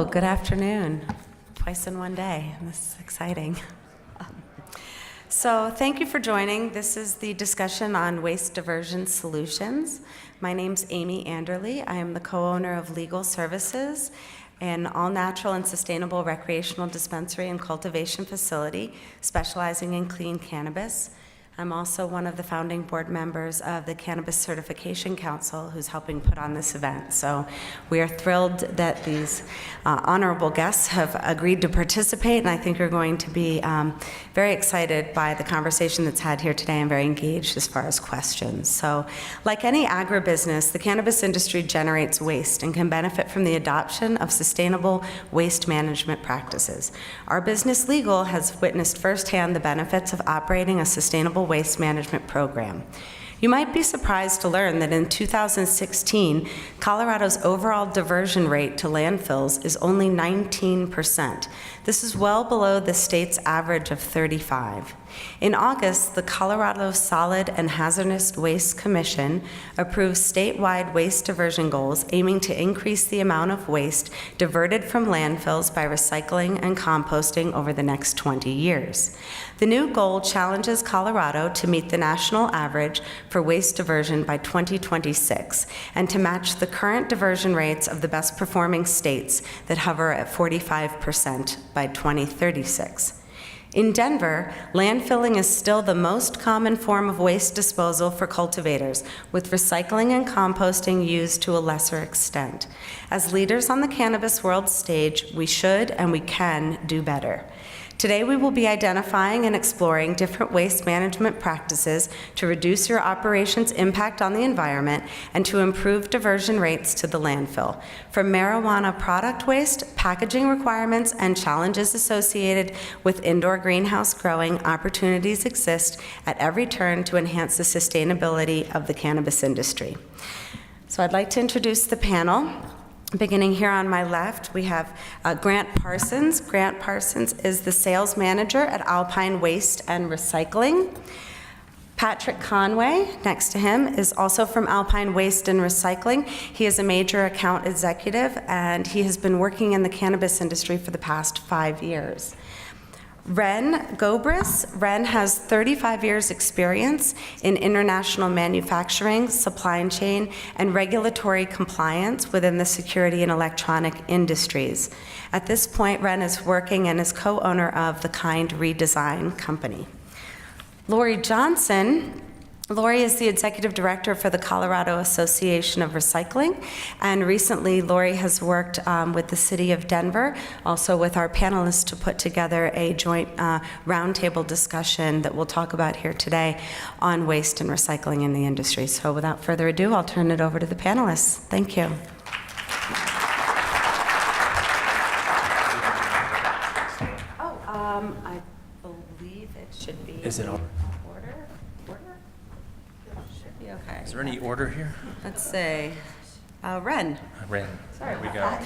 Hello, good afternoon. Twice in one day. This is exciting. So thank you for joining. This is the discussion on waste diversion solutions. My name's Amy Anderle. I am the co-owner of Legal Services, an all-natural and sustainable recreational dispensary and cultivation facility specializing in clean cannabis. I'm also one of the founding board members of the Cannabis Certification Council, who's helping put on this event. So we are thrilled that these honorable guests have agreed to participate, and I think you're going to be very excited by the conversation that's had here today and very engaged as far as questions. So like any agribusiness, the cannabis industry generates waste and can benefit from the adoption of sustainable waste management practices. Our business Legal has witnessed firsthand the benefits of operating a sustainable waste management program. You might be surprised to learn that in 2016, Colorado's overall diversion rate to landfills is only 19%. This is well below the state's average of 35%. In August, the Colorado Solid and Hazardous Waste Commission approved statewide waste diversion goals aiming to increase the amount of waste diverted from landfills by recycling and composting over the next 20 years. The new goal challenges Colorado to meet the national average for waste diversion by 2026 and to match the current diversion rates of the best performing states that hover at 45% by 2036. In Denver, landfilling is still the most common form of waste disposal for cultivators, with recycling and composting used to a lesser extent. As leaders on the cannabis world stage, we should and we can do better. Today we will be identifying and exploring different waste management practices to reduce your operations' impact on the environment and to improve diversion rates to the landfill. From marijuana product waste, packaging requirements, and challenges associated with indoor greenhouse growing, opportunities exist at every turn to enhance the sustainability of the cannabis industry. So I'd like to introduce the panel. Beginning here on my left, we have Grant Parsons. Grant Parsons is the sales manager at Alpine Waste and Recycling. Patrick Conway, next to him, is also from Alpine Waste and Recycling. He is a major account executive, and he has been working in the cannabis industry for the past 5 years. Ren Gobris. Ren has 35 years experience in international manufacturing, supply chain, and regulatory compliance within the security and electronic industries. At this point, Ren is working and is co-owner of the Kind Redesign Company. Lori Johnson. Lori is the executive director for the Colorado Association of Recycling, and recently Lori has worked with the city of Denver, also with our panelists, to put together a joint roundtable discussion that we'll talk about here today on waste and recycling in the industry. So without further ado, I'll turn it over to the panelists. Thank you. I believe it should be. Is it all? Okay. Is there any order here? Let's say, Ren. Ren. Sorry, there we go. that.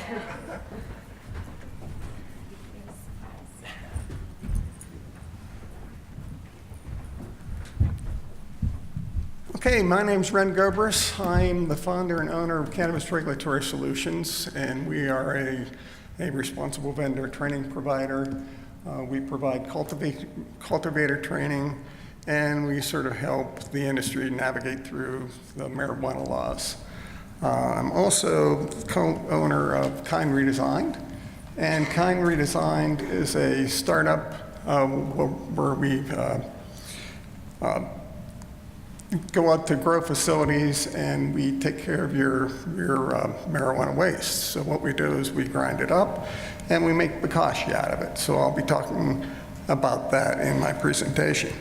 Okay, my name's Ren Gobris. I'm the founder and owner of Cannabis Regulatory Solutions, and we are a responsible vendor training provider. We provide cultivator training, and we sort of help the industry navigate through the marijuana laws. I'm also co-owner of Kind Redesigned, and Kind Redesigned is a startup where we go out to grow facilities and we take care of your marijuana waste. So what we do is we grind it up and we make bokashi out of it. So I'll be talking about that in my presentation.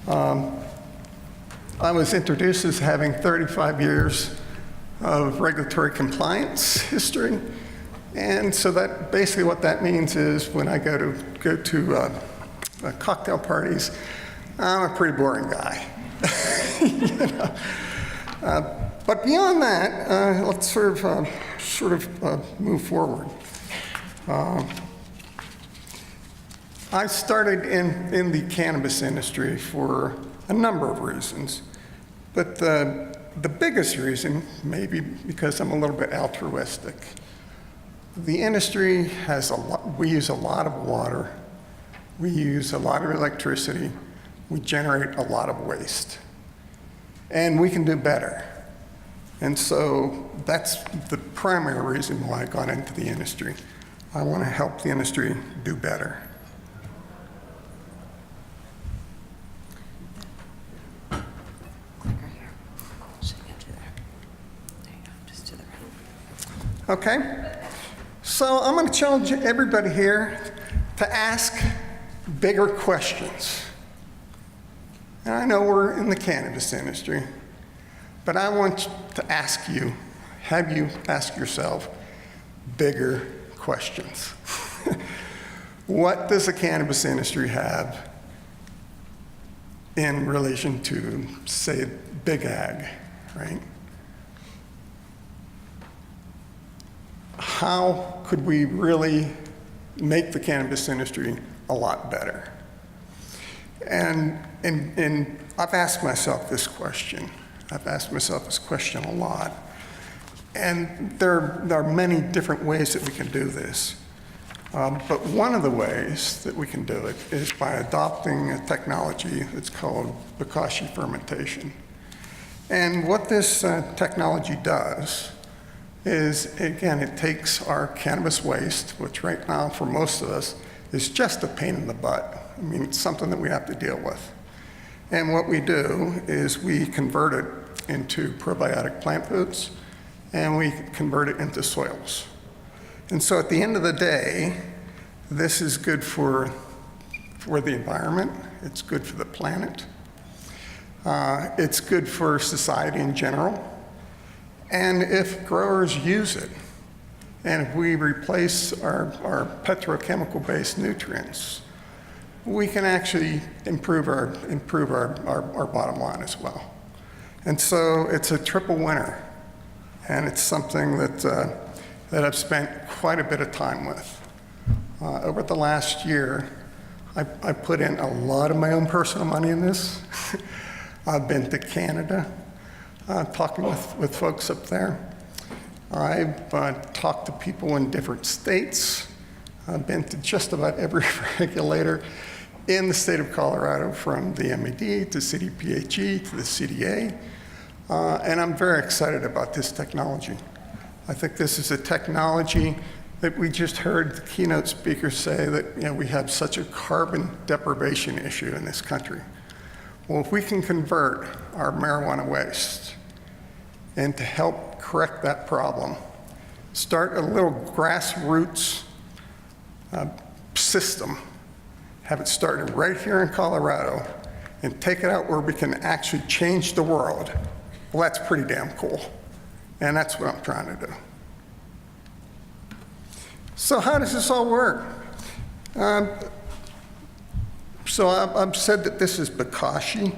I was introduced as having 35 years of regulatory compliance history, and so that basically what that means is when I go to cocktail parties, I'm a pretty boring guy. You know? But beyond that, let's sort of move forward. I started in the cannabis industry for a number of reasons, but the biggest reason, maybe because I'm a little bit altruistic. The industry has a lot, we use a lot of water, we use a lot of electricity, we generate a lot of waste. And we can do better. And so that's the primary reason why I got into the industry. I want to help the industry do better. Clicker here. Should I get to there? There you go, just to the right. Okay? So I'm going to challenge everybody here to ask bigger questions. And I know we're in the cannabis industry, but I want to ask you, have you ask yourself bigger questions. What does the cannabis industry have in relation to, say, big ag, right? How could we really make the cannabis industry a lot better? And I've asked myself this question. I've asked myself this question a lot. And there are many different ways that we can do this. But one of the ways that we can do it is by adopting a technology that's called bokashi fermentation. And what this technology does is, again, it takes our cannabis waste, which right now for most of us is just a pain in the butt. I mean, it's something that we have to deal with. And what we do is we convert it into probiotic plant foods, and we convert it into soils. And so at the end of the day, this is good for the environment, it's good for the planet, it's good for society in general. And if growers use it, and if we replace our petrochemical-based nutrients, we can actually improve our bottom line as well. And so it's a triple winner. And it's something that I've spent quite a bit of time with. Over the last year, I put in a lot of my own personal money in this. I've been to Canada, talking with folks up there. I've talked to people in different states. I've been to just about every regulator in the state of Colorado, from the MED to CDPHE to the CDA. And I'm very excited about this technology. I think this is a technology that we just heard the keynote speaker say that we have such a carbon deprivation issue in this country. Well, if we can convert our marijuana waste and to help correct that problem, start a little grassroots system, have it started right here in Colorado, and take it out where we can actually change the world, well, that's pretty damn cool. And that's what I'm trying to do. So how does this all work? So I've said that this is bokashi,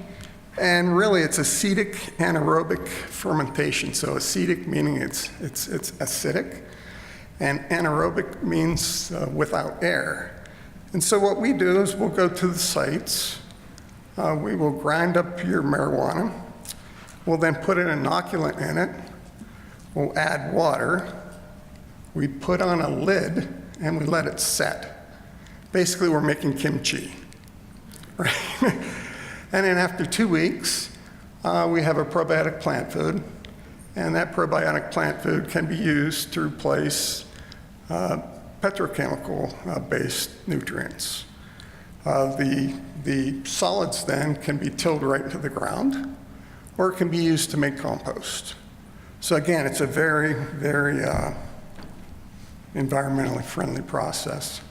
and really it's acetic anaerobic fermentation. So acetic meaning it's acidic, and anaerobic means without air. And so what we do is we'll go to the sites, we will grind up your marijuana, we'll then put an inoculant in it, we'll add water, we put on a lid, and we let it set. Basically, we're making kimchi, right? And then after 2 weeks, we have a probiotic plant food, and that probiotic plant food can be used to replace petrochemical-based nutrients. The solids then can be tilled right into the ground, or it can be used to make compost. So again, it's a very, very environmentally friendly process.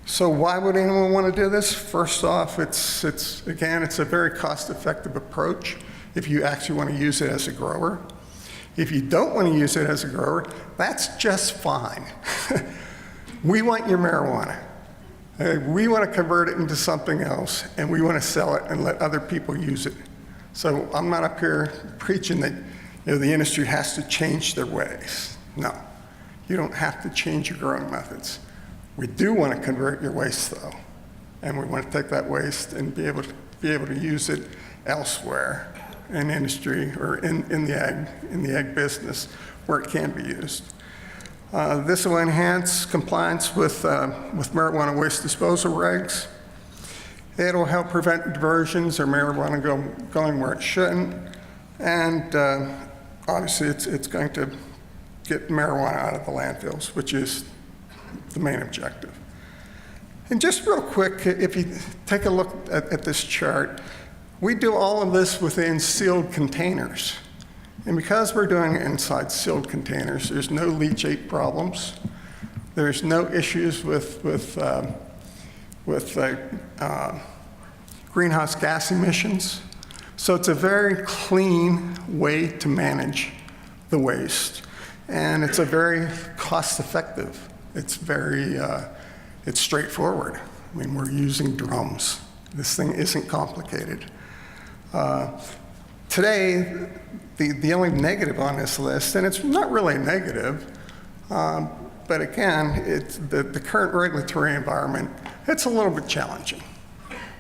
So why would anyone want to do this? First off, it's a very cost-effective approach if you actually want to use it as a grower. If you don't want to use it as a grower, that's just fine. We want your marijuana. We want to convert it into something else, and we want to sell it and let other people use it. So I'm not up here preaching that the industry has to change their ways. No, you don't have to change your growing methods. We do want to convert your waste, though, and we want to take that waste and be able to use it elsewhere in industry or in the ag business where it can be used. This will enhance compliance with marijuana waste disposal regs. It'll help prevent diversions or marijuana going where it shouldn't. And obviously, it's going to get marijuana out of the landfills, which is the main objective. And just real quick, if you take a look at this chart, we do all of this within sealed containers. And because we're doing it inside sealed containers, there's no leachate problems. There's no issues with greenhouse gas emissions. So it's a very clean way to manage the waste. And it's a very cost-effective. It's very, it's straightforward. I mean, we're using drums. This thing isn't complicated. Today, the only negative on this list, and it's not really negative, but again, it's the current regulatory environment, it's a little bit challenging.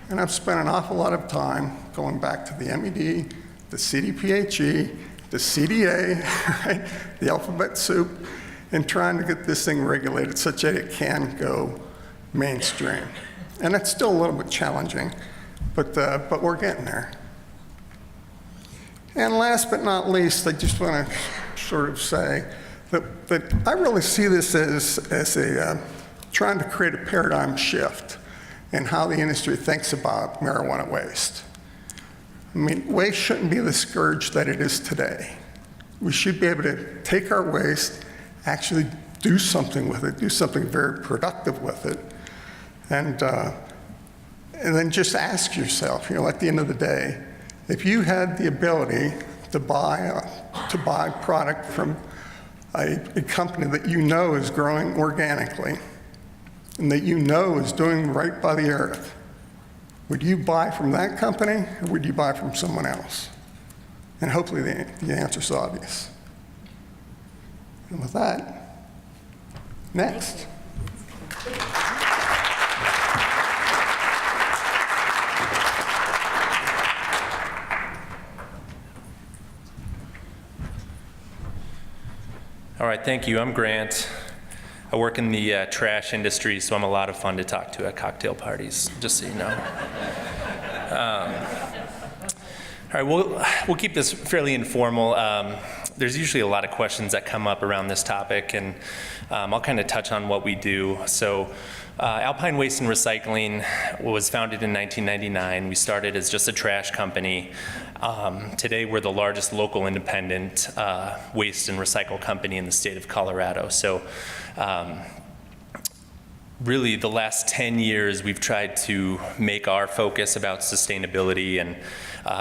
And I've spent an awful lot of time going back to the MED, the CDPHE, the CDA, right? The alphabet soup, and trying to get this thing regulated such that it can go mainstream. And it's still a little bit challenging, but we're getting there. And last but not least, I just want to sort of say that I really see this as trying to create a paradigm shift in how the industry thinks about marijuana waste. I mean, waste shouldn't be the scourge that it is today. We should be able to take our waste, actually do something with it, do something very productive with it, and then just ask yourself, at the end of the day, if you had the ability to buy product from a company that you know is growing organically and that you know is doing right by the earth, would you buy from that company or would you buy from someone else? And hopefully the answer's obvious. And with that, next. All right, thank you. I'm Grant. I work in the trash industry, so I'm a lot of fun to talk to at cocktail parties, just so you know. All right, we'll keep this fairly informal. There's usually a lot of questions that come up around this topic, and I'll kind of touch on what we do. So Alpine Waste and Recycling was founded in 1999. We started as just a trash company. Today, we're the largest local independent waste and recycle company in the state of Colorado. So really, the last 10 years, we've tried to make our focus about sustainability and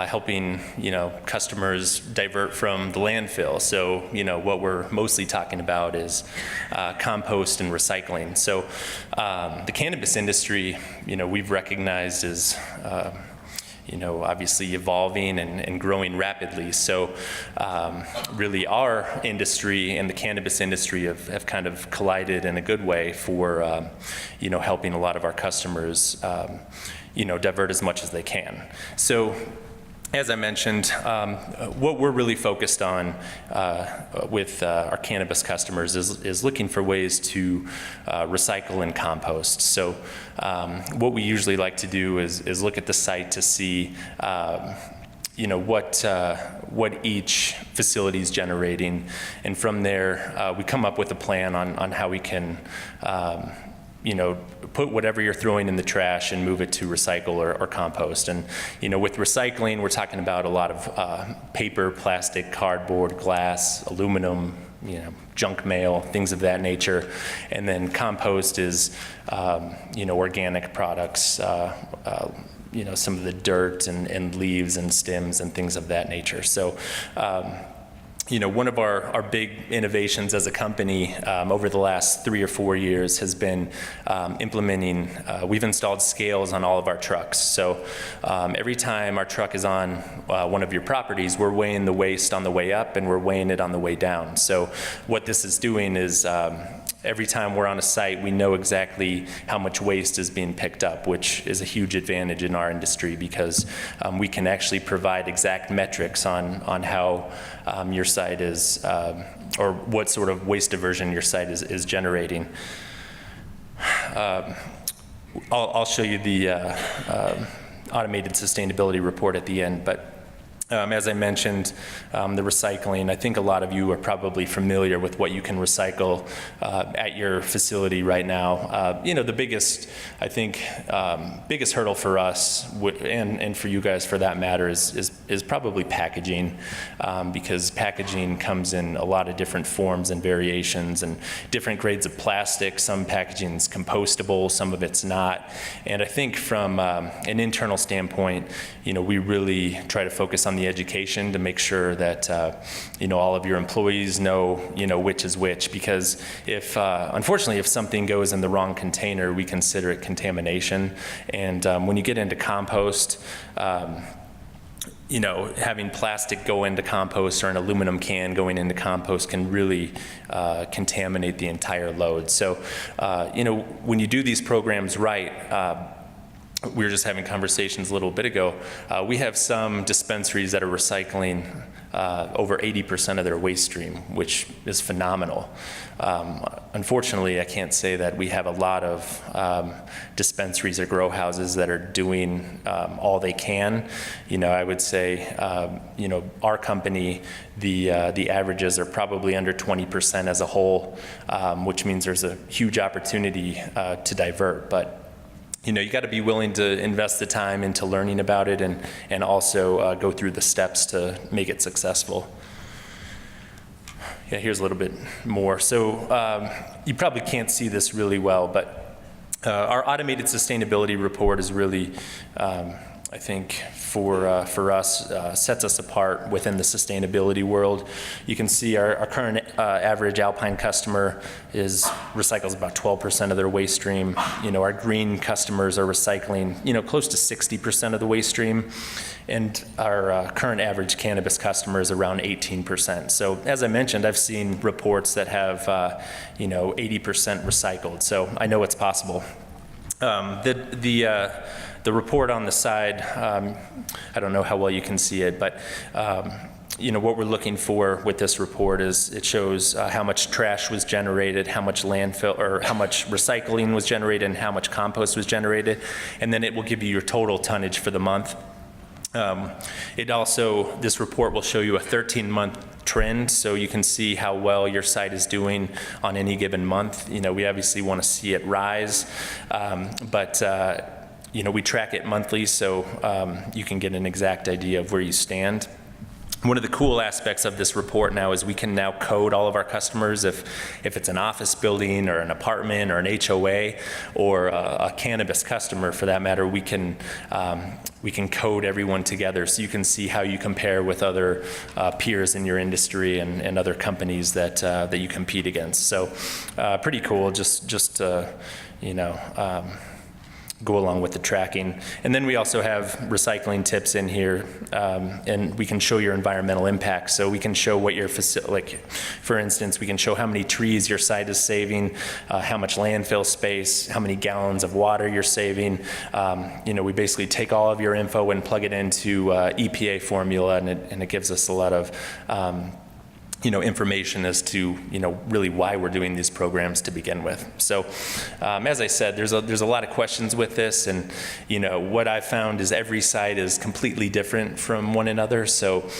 helping, customers divert from the landfill. So, what we're mostly talking about is compost and recycling. So the cannabis industry, we've recognized as obviously evolving and growing rapidly. So really our industry and the cannabis industry have kind of collided in a good way for, helping a lot of our customers, divert as much as they can. So as I mentioned, what we're really focused on with our cannabis customers is looking for ways to recycle and compost. So what we usually like to do is look at the site to see what each facility is generating, and from there we come up with a plan on how we can put whatever you're throwing in the trash and move it to recycle or compost. And, with recycling, we're talking about a lot of paper, plastic, cardboard, glass, aluminum, junk mail, things of that nature. And then compost is, organic products, some of the dirt and leaves and stems and things of that nature. So, one of our big innovations as a company over the last 3 or 4 years has been implementing, we've installed scales on all of our trucks. So every time our truck is on one of your properties, we're weighing the waste on the way up and we're weighing it on the way down. So what this is doing is every time we're on a site, we know exactly how much waste is being picked up, which is a huge advantage in our industry because we can actually provide exact metrics on how your site is, or what sort of waste diversion your site is generating. I'll show you the automated sustainability report at the end, but as I mentioned, the recycling, I think a lot of you are probably familiar with what you can recycle at your facility right now. You know, the biggest, I think, biggest hurdle for us, and for you guys for that matter, is probably packaging, because packaging comes in a lot of different forms and variations and different grades of plastic. Some packaging is compostable, some of it's not. And I think from an internal standpoint, you know, we really try to focus on the education to make sure that you know, all of your employees know, you know, which is which, because if unfortunately if something goes in the wrong container, we consider it contamination. And when you get into compost, you know, having plastic go into compost or an aluminum can going into compost can really contaminate the entire load. So you know, when you do these programs right, we were just having conversations a little bit ago. We have some dispensaries that are recycling over 80% of their waste stream, which is phenomenal. Unfortunately, I can't say that we have a lot of dispensaries or grow houses that are doing all they can. You know, I would say, you know, our company, the averages are probably under 20% as a whole, which means there's a huge opportunity to divert. But you know, you got to be willing to invest the time into learning about it and also go through the steps to make it successful. Yeah, here's a little bit more. So you probably can't see this really well, but our automated sustainability report is really, I think, for us, sets us apart within the sustainability world. You can see our current average Alpine customer recycles about 12% of their waste stream. You know, our green customers are recycling, you know, close to 60% of the waste stream. And our current average cannabis customer is around 18%. So as I mentioned, I've seen reports that have, you know, 80% recycled. So I know it's possible. The report on the side, I don't know how well you can see it, but you know, what we're looking for with this report is it shows how much trash was generated, how much landfill or how much recycling was generated, and how much compost was generated, and then it will give you your total tonnage for the month. It also, this report will show you a 13-month trend, so you can see how well your site is doing on any given month. You know, we obviously want to see it rise, but you know, we track it monthly, so you can get an exact idea of where you stand. One of the cool aspects of this report now is we can now code all of our customers. If it's an office building or an apartment or an HOA or a cannabis customer for that matter, we can code everyone together so you can see how you compare with other peers in your industry and other companies that you compete against. So pretty cool, just you know, go along with the tracking. And then we also have recycling tips in here, and we can show your environmental impact. So we can show what your like, for instance, we can show how many trees your site is saving, how much landfill space, how many gallons of water you're saving. You know, we basically take all of your info and plug it into EPA formula, and it gives us a lot of you know, information as to, you know, really why we're doing these programs to begin with. So as I said, there's a lot of questions with this, and you know, what I found is every site is completely different from one another. So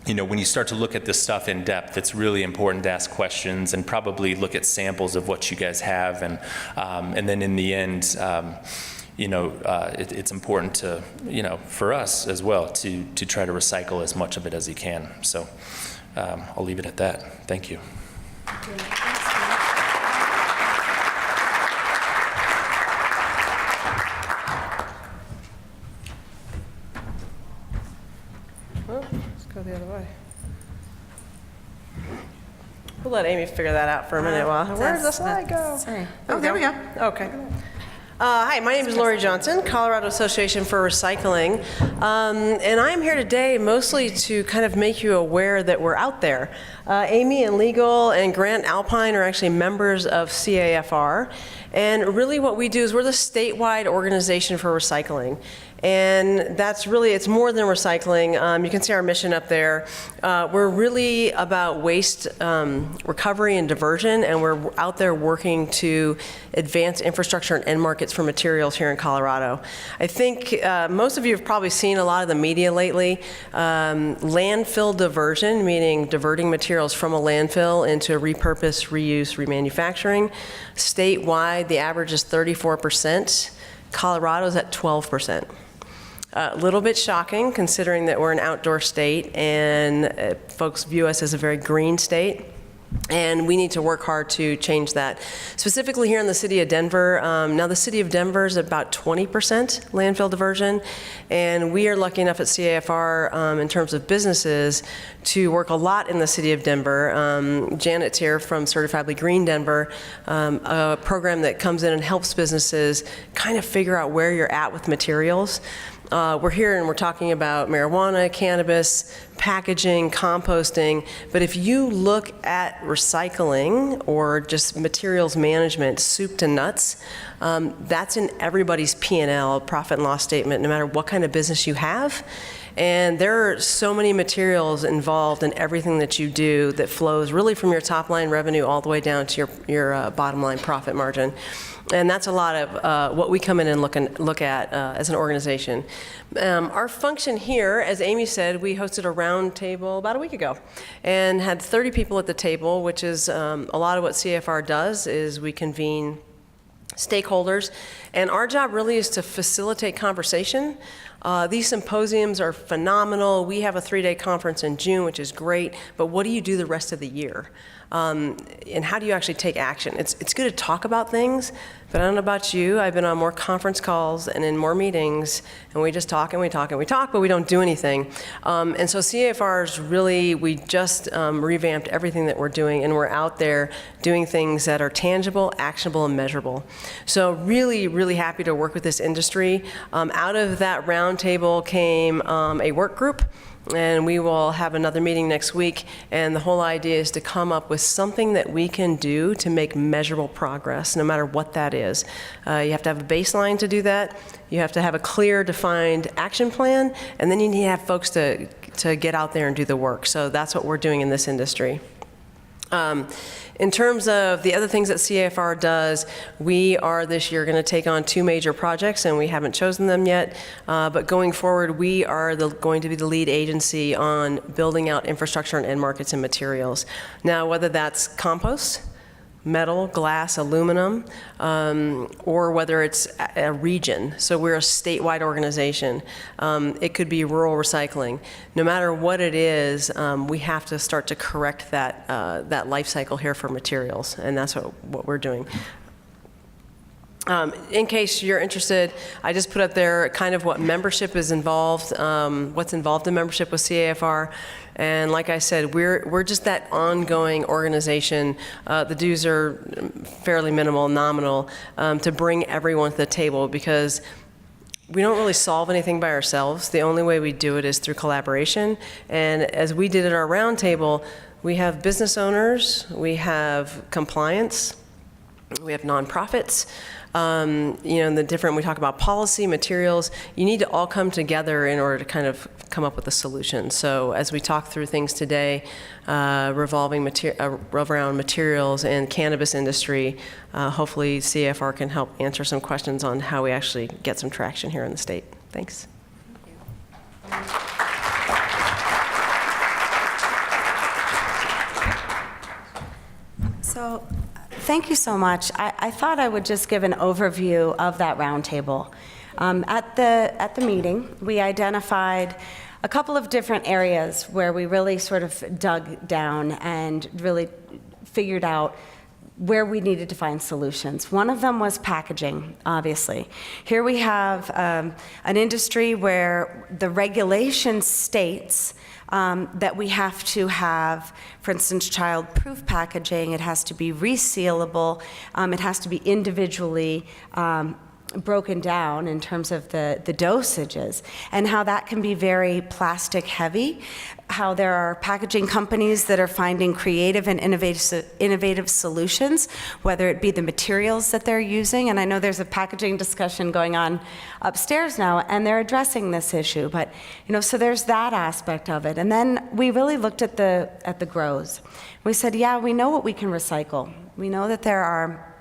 you know, when you start to look at this stuff in depth, it's really important to ask questions and probably look at samples of what you guys have, and then in the end, you know, it's important to, you know, for us as well to try to recycle as much of it as you can. So I'll leave it at that. Thank you. Oh, let's go the other way. We'll let Amy figure that out for a minute while. Where does the slide go? Sorry. Oh, there we go. Okay. Hi, my name is Lori Johnson, Colorado Association for Recycling, and I'm here today mostly to kind of make you aware that we're out there. Amy and Legal and Grant Alpine are actually members of CAFR, and really what we do is we're the statewide organization for recycling. And that's really, it's more than recycling. You can see our mission up there. We're really about waste recovery and diversion, and we're out there working to advance infrastructure and end markets for materials here in Colorado. I think most of you have probably seen a lot of the media lately. Landfill diversion, meaning diverting materials from a landfill into repurpose, reuse, remanufacturing. Statewide, the average is 34%. Colorado's at 12%. A little bit shocking considering that we're an outdoor state and folks view us as a very green state. And we need to work hard to change that. Specifically here in the city of Denver, now the city of Denver is about 20% landfill diversion, and we are lucky enough at CAFR in terms of businesses to work a lot in the city of Denver. Janet's here from Certifiably Green Denver, a program that comes in and helps businesses kind of figure out where you're at with materials. We're here and we're talking about marijuana, cannabis, packaging, composting, but if you look at recycling or just materials management, soup to nuts, that's in everybody's P&L, profit and loss statement, no matter what kind of business you have. And there are so many materials involved in everything that you do that flows really from your top line revenue all the way down to your bottom line profit margin. And that's a lot of what we come in and look at as an organization. Our function here, as Amy said, we hosted a round table about a week ago and had 30 people at the table, which is a lot of what CFR does is we convene stakeholders, and our job really is to facilitate conversation. These symposiums are phenomenal. We have a 3-day conference in June, which is great, but what do you do the rest of the year? And how do you actually take action? It's good to talk about things, but I don't know about you. I've been on more conference calls and in more meetings, and we just talk and we talk and we talk, but we don't do anything. And so CAFR's really, we just revamped everything that we're doing, and we're out there doing things that are tangible, actionable, and measurable. So really, really happy to work with this industry. Out of that roundtable came a work group, and we will have another meeting next week, and the whole idea is to come up with something that we can do to make measurable progress, no matter what that is. You have to have a baseline to do that, you have to have a clear, defined action plan, and then you need to have folks to get out there and do the work. So that's what we're doing in this industry. In terms of the other things that CAFR does, we are this year going to take on 2 major projects, and we haven't chosen them yet. But going forward, we are going to be the lead agency on building out infrastructure and end markets and materials. Now, whether that's compost, metal, glass, aluminum, or whether it's a region. So we're a statewide organization. It could be rural recycling. No matter what it is, we have to start to correct that life cycle here for materials, and that's what we're doing. In case you're interested, I just put up there kind of what membership is involved, what's involved in membership with CAFR. And like I said, we're just that ongoing organization. The dues are fairly minimal, nominal, to bring everyone to the table, because we don't really solve anything by ourselves. The only way we do it is through collaboration. And as we did at our roundtable, we have business owners, we have compliance, we have nonprofits. We talk about policy, materials. You need to all come together in order to kind of come up with a solution. So as we talk through things today, revolving around materials and cannabis industry, hopefully CAFR can help answer some questions on how we actually get some traction here in the state. Thanks. So, thank you so much. I thought I would just give an overview of that roundtable. At the meeting, we identified a couple of different areas where we really sort of dug down and really figured out where we needed to find solutions. One of them was packaging, obviously. Here we have an industry where the regulation states that we have to have, for instance, child-proof packaging. It has to be resealable. It has to be individually broken down in terms of the dosages and how that can be very plastic heavy, how there are packaging companies that are finding creative and innovative solutions, whether it be the materials that they're using. And I know there's a packaging discussion going on upstairs now, and they're addressing this issue. But, so there's that aspect of it. And then we really looked at the grows. We said, yeah, we know what we can recycle. We know that there are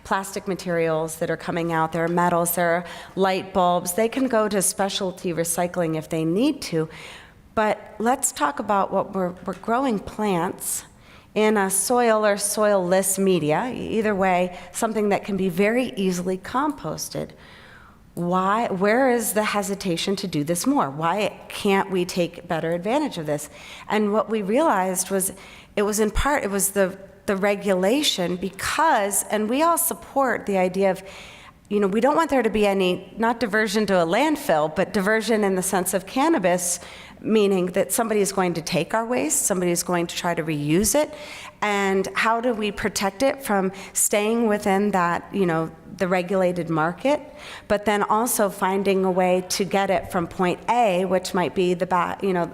plastic materials that are coming out, there are metals, there are light bulbs. They can go to specialty recycling if they need to. But let's talk about what we're growing plants in a soil or soil-less media, either way, something that can be very easily composted. Where is the hesitation to do this more? Why can't we take better advantage of this? And what we realized was it was the regulation because, and we all support the idea of, we don't want there to be any, not diversion to a landfill, but diversion in the sense of cannabis, meaning that somebody is going to take our waste, somebody is going to try to reuse it, and how do we protect it from staying within that, the regulated market, but then also finding a way to get it from point A, which might be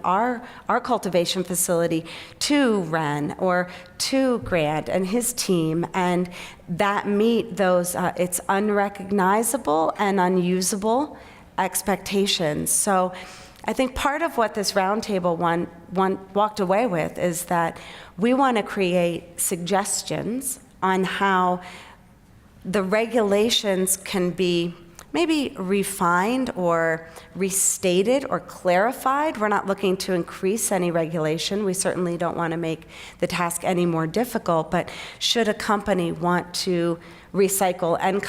our cultivation facility, to Ren or to Grant and his team, and that meet those, it's unrecognizable and unusable expectations. So I think part of what this roundtable one walked away with is that we want to create suggestions on how the regulations can be maybe refined or restated or clarified. We're not looking to increase any regulation. We certainly don't want to make the task any more difficult, but should a company want to recycle and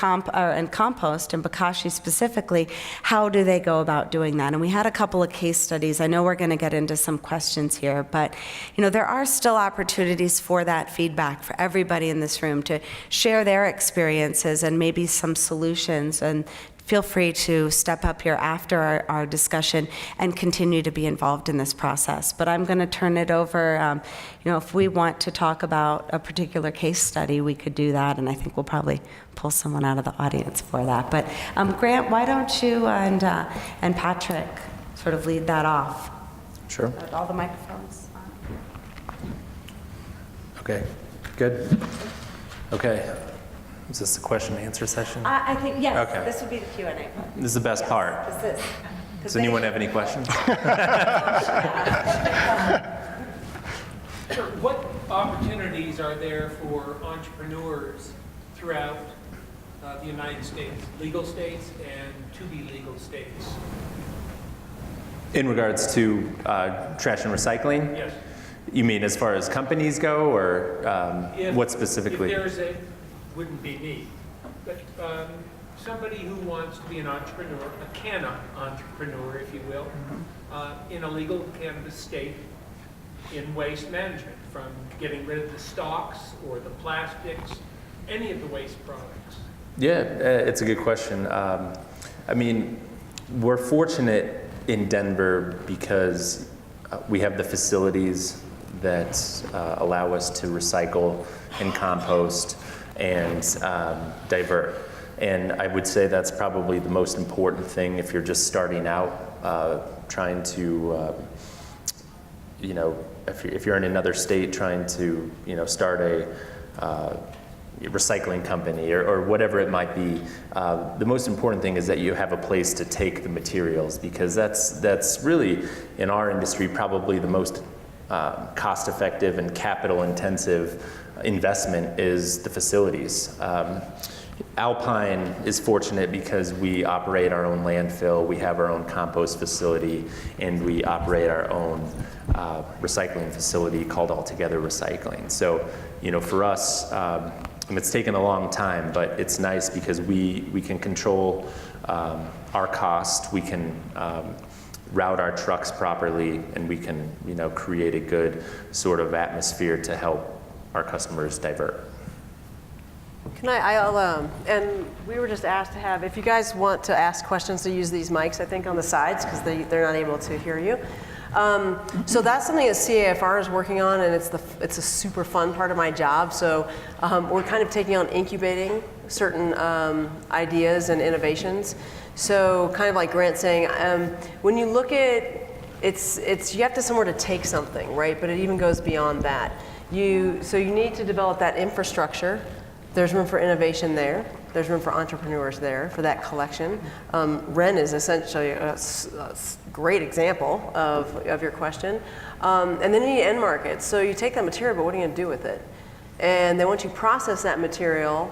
compost, and Bokashi specifically, how do they go about doing that? And we had a couple of case studies. I know we're going to get into some questions here, but there are still opportunities for that feedback for everybody in this room to share their experiences and maybe some solutions. And feel free to step up here after our discussion and continue to be involved in this process. But I'm going to turn it over. If we want to talk about a particular case study, we could do that, and I think we'll probably pull someone out of the audience for that. But Grant, why don't you and Patrick sort of lead that off? Sure. All the microphones. Okay, good. Okay. Is this the question and answer session? I think, yes, Okay. This would be the Q&A part. This is the best part. This is. Does anyone have any questions? Sure. What opportunities are there for entrepreneurs throughout the United States, legal states and to-be legal states? In regards to trash and recycling? Yes. You mean as far as companies go, or what specifically? If there's wouldn't be me, but somebody who wants to be an entrepreneur, a canna entrepreneur, if you will, in a legal cannabis state in waste management, from getting rid of the stalks or the plastics, any of the waste products. Yeah, it's a good question. I mean, we're fortunate in Denver because we have the facilities that allow us to recycle and compost and divert. And I would say that's probably the most important thing if you're just starting out, trying to, if you're in another state trying to, start a recycling company or whatever it might be. The most important thing is that you have a place to take the materials, because that's really, in our industry, probably the most cost-effective and capital-intensive investment is the facilities. Alpine is fortunate because we operate our own landfill, we have our own compost facility, and we operate our own recycling facility called Altogether Recycling. So, for us, it's taken a long time, but it's nice because we can control our cost, we can route our trucks properly, and we can, create a good sort of atmosphere to help our customers divert. Can I'll and we were just asked to have, if you guys want to ask questions, to use these mics, I think, on the sides, because they're not able to hear you. So that's something that CAFR is working on, and it's a super fun part of my job. So we're kind of taking on incubating certain ideas and innovations. So kind of like Grant saying, when you look at it's you have to somewhere to take something, right? But it even goes beyond that. So you need to develop that infrastructure. There's room for innovation there. There's room for entrepreneurs there for that collection. Ren is essentially a great example of your question. And then you need end markets. So you take that material, but what are you going to do with it? And then once you process that material,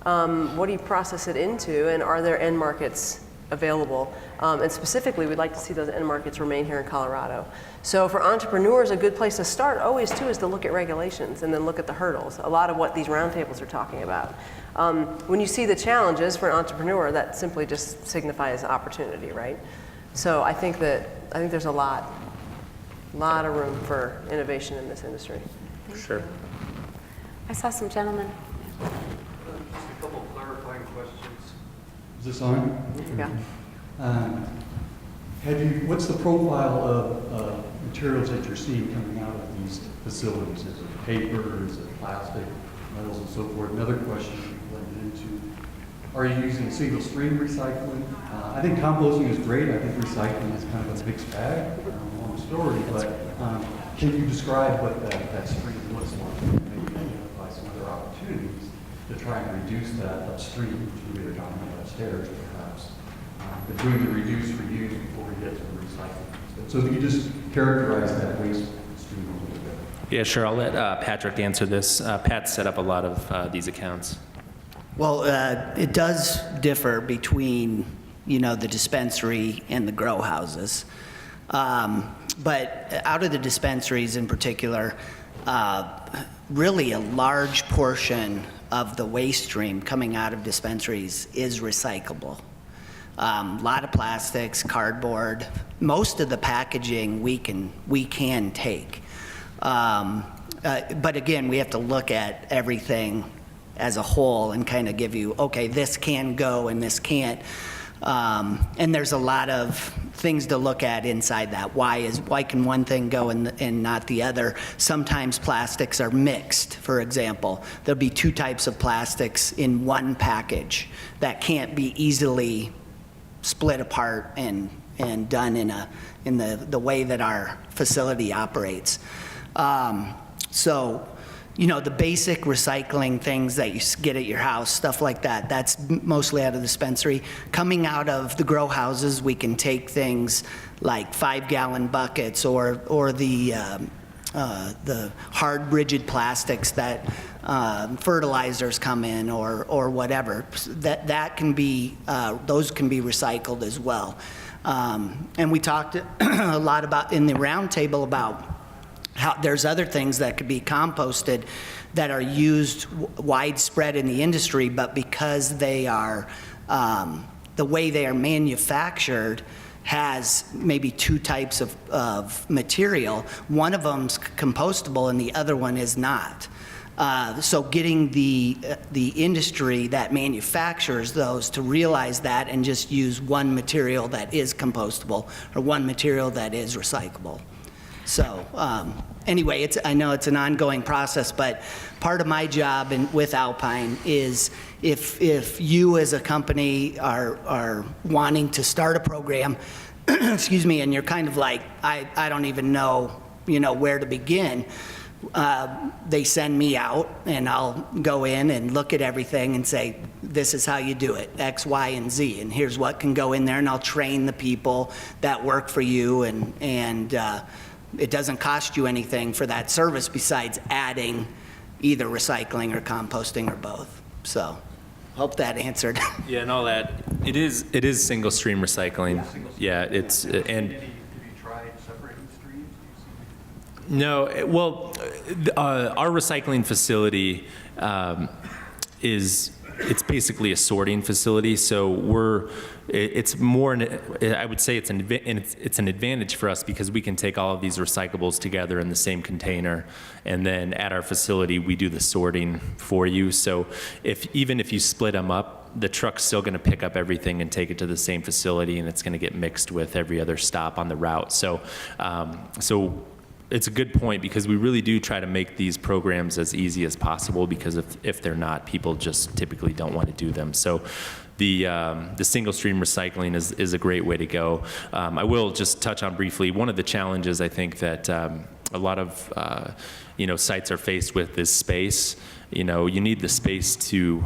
what do you process it into? And are there end markets available? And specifically, we'd like to see those end markets remain here in Colorado. So for entrepreneurs, a good place to start always too is to look at regulations and then look at the hurdles. A lot of what these roundtables are talking about. When you see the challenges for an entrepreneur, that simply just signifies opportunity, right? So I think there's a lot of room for innovation in this industry. Sure. I saw some gentlemen. Just a couple of clarifying questions. Is this on? Yeah. What's the profile of materials that you're seeing coming out of these facilities? Is it paper, is it plastic, metals and so forth? Another question you blended into, are you using single stream recycling? I think composting is great. I think recycling is kind of a mixed bag, long story, but can you describe what that stream looks like? Maybe identify some other opportunities to try and reduce that upstream, which we were talking about upstairs perhaps, but doing the reduce, reuse before we get to the recycling. So if you just characterize that waste stream a little bit. Yeah, sure. I'll let Patrick answer this. Pat set up a lot of these accounts. Well, it does differ between, the dispensary and the grow houses. But out of the dispensaries in particular, really a large portion of the waste stream coming out of dispensaries is recyclable. A lot of plastics, cardboard, most of the packaging we can take. But again, we have to look at everything as a whole and kind of give you, okay, this can go and this can't. And there's a lot of things to look at inside that. Why can one thing go and not the other? Sometimes plastics are mixed, for example. There'll be two types of plastics in one package that can't be easily split apart and done in the way that our facility operates. So, the basic recycling things that you get at your house, stuff like that, that's mostly out of the dispensary. Coming out of the grow houses, we can take things like 5-gallon buckets or the hard, rigid plastics that fertilizers come in or whatever. That can be, those can be recycled as well. And we talked a lot about in the roundtable about how there's other things that could be composted that are used widespread in the industry, but because they are, the way they are manufactured has maybe two types of material. One of them's compostable and the other one is not. So getting the industry that manufactures those to realize that and just use one material that is compostable or one material that is recyclable. So anyway, I know it's an ongoing process, but part of my job with Alpine is if you as a company are wanting to start a program, excuse me, and you're kind of like, I don't even know, where to begin, they send me out and I'll go in and look at everything and say, this is how you do it, X, Y, and Z, and here's what can go in there, and I'll train the people that work for you, and it doesn't cost you anything for that service besides adding either recycling or composting or both. So, hope that answered. Yeah, and all that. It is single stream recycling. Yeah, it's and. Have you tried separating streams? No, well, our recycling facility it's basically a sorting facility. So it's more, I would say it's an advantage for us because we can take all of these recyclables together in the same container, and then at our facility we do the sorting for you. So even if you split them up, the truck's still going to pick up everything and take it to the same facility, and it's going to get mixed with every other stop on the route. So it's a good point, because we really do try to make these programs as easy as possible, because if they're not, people just typically don't want to do them. So the single stream recycling is a great way to go. I will just touch on briefly, one of the challenges I think that a lot of sites are faced with is space. You need the space to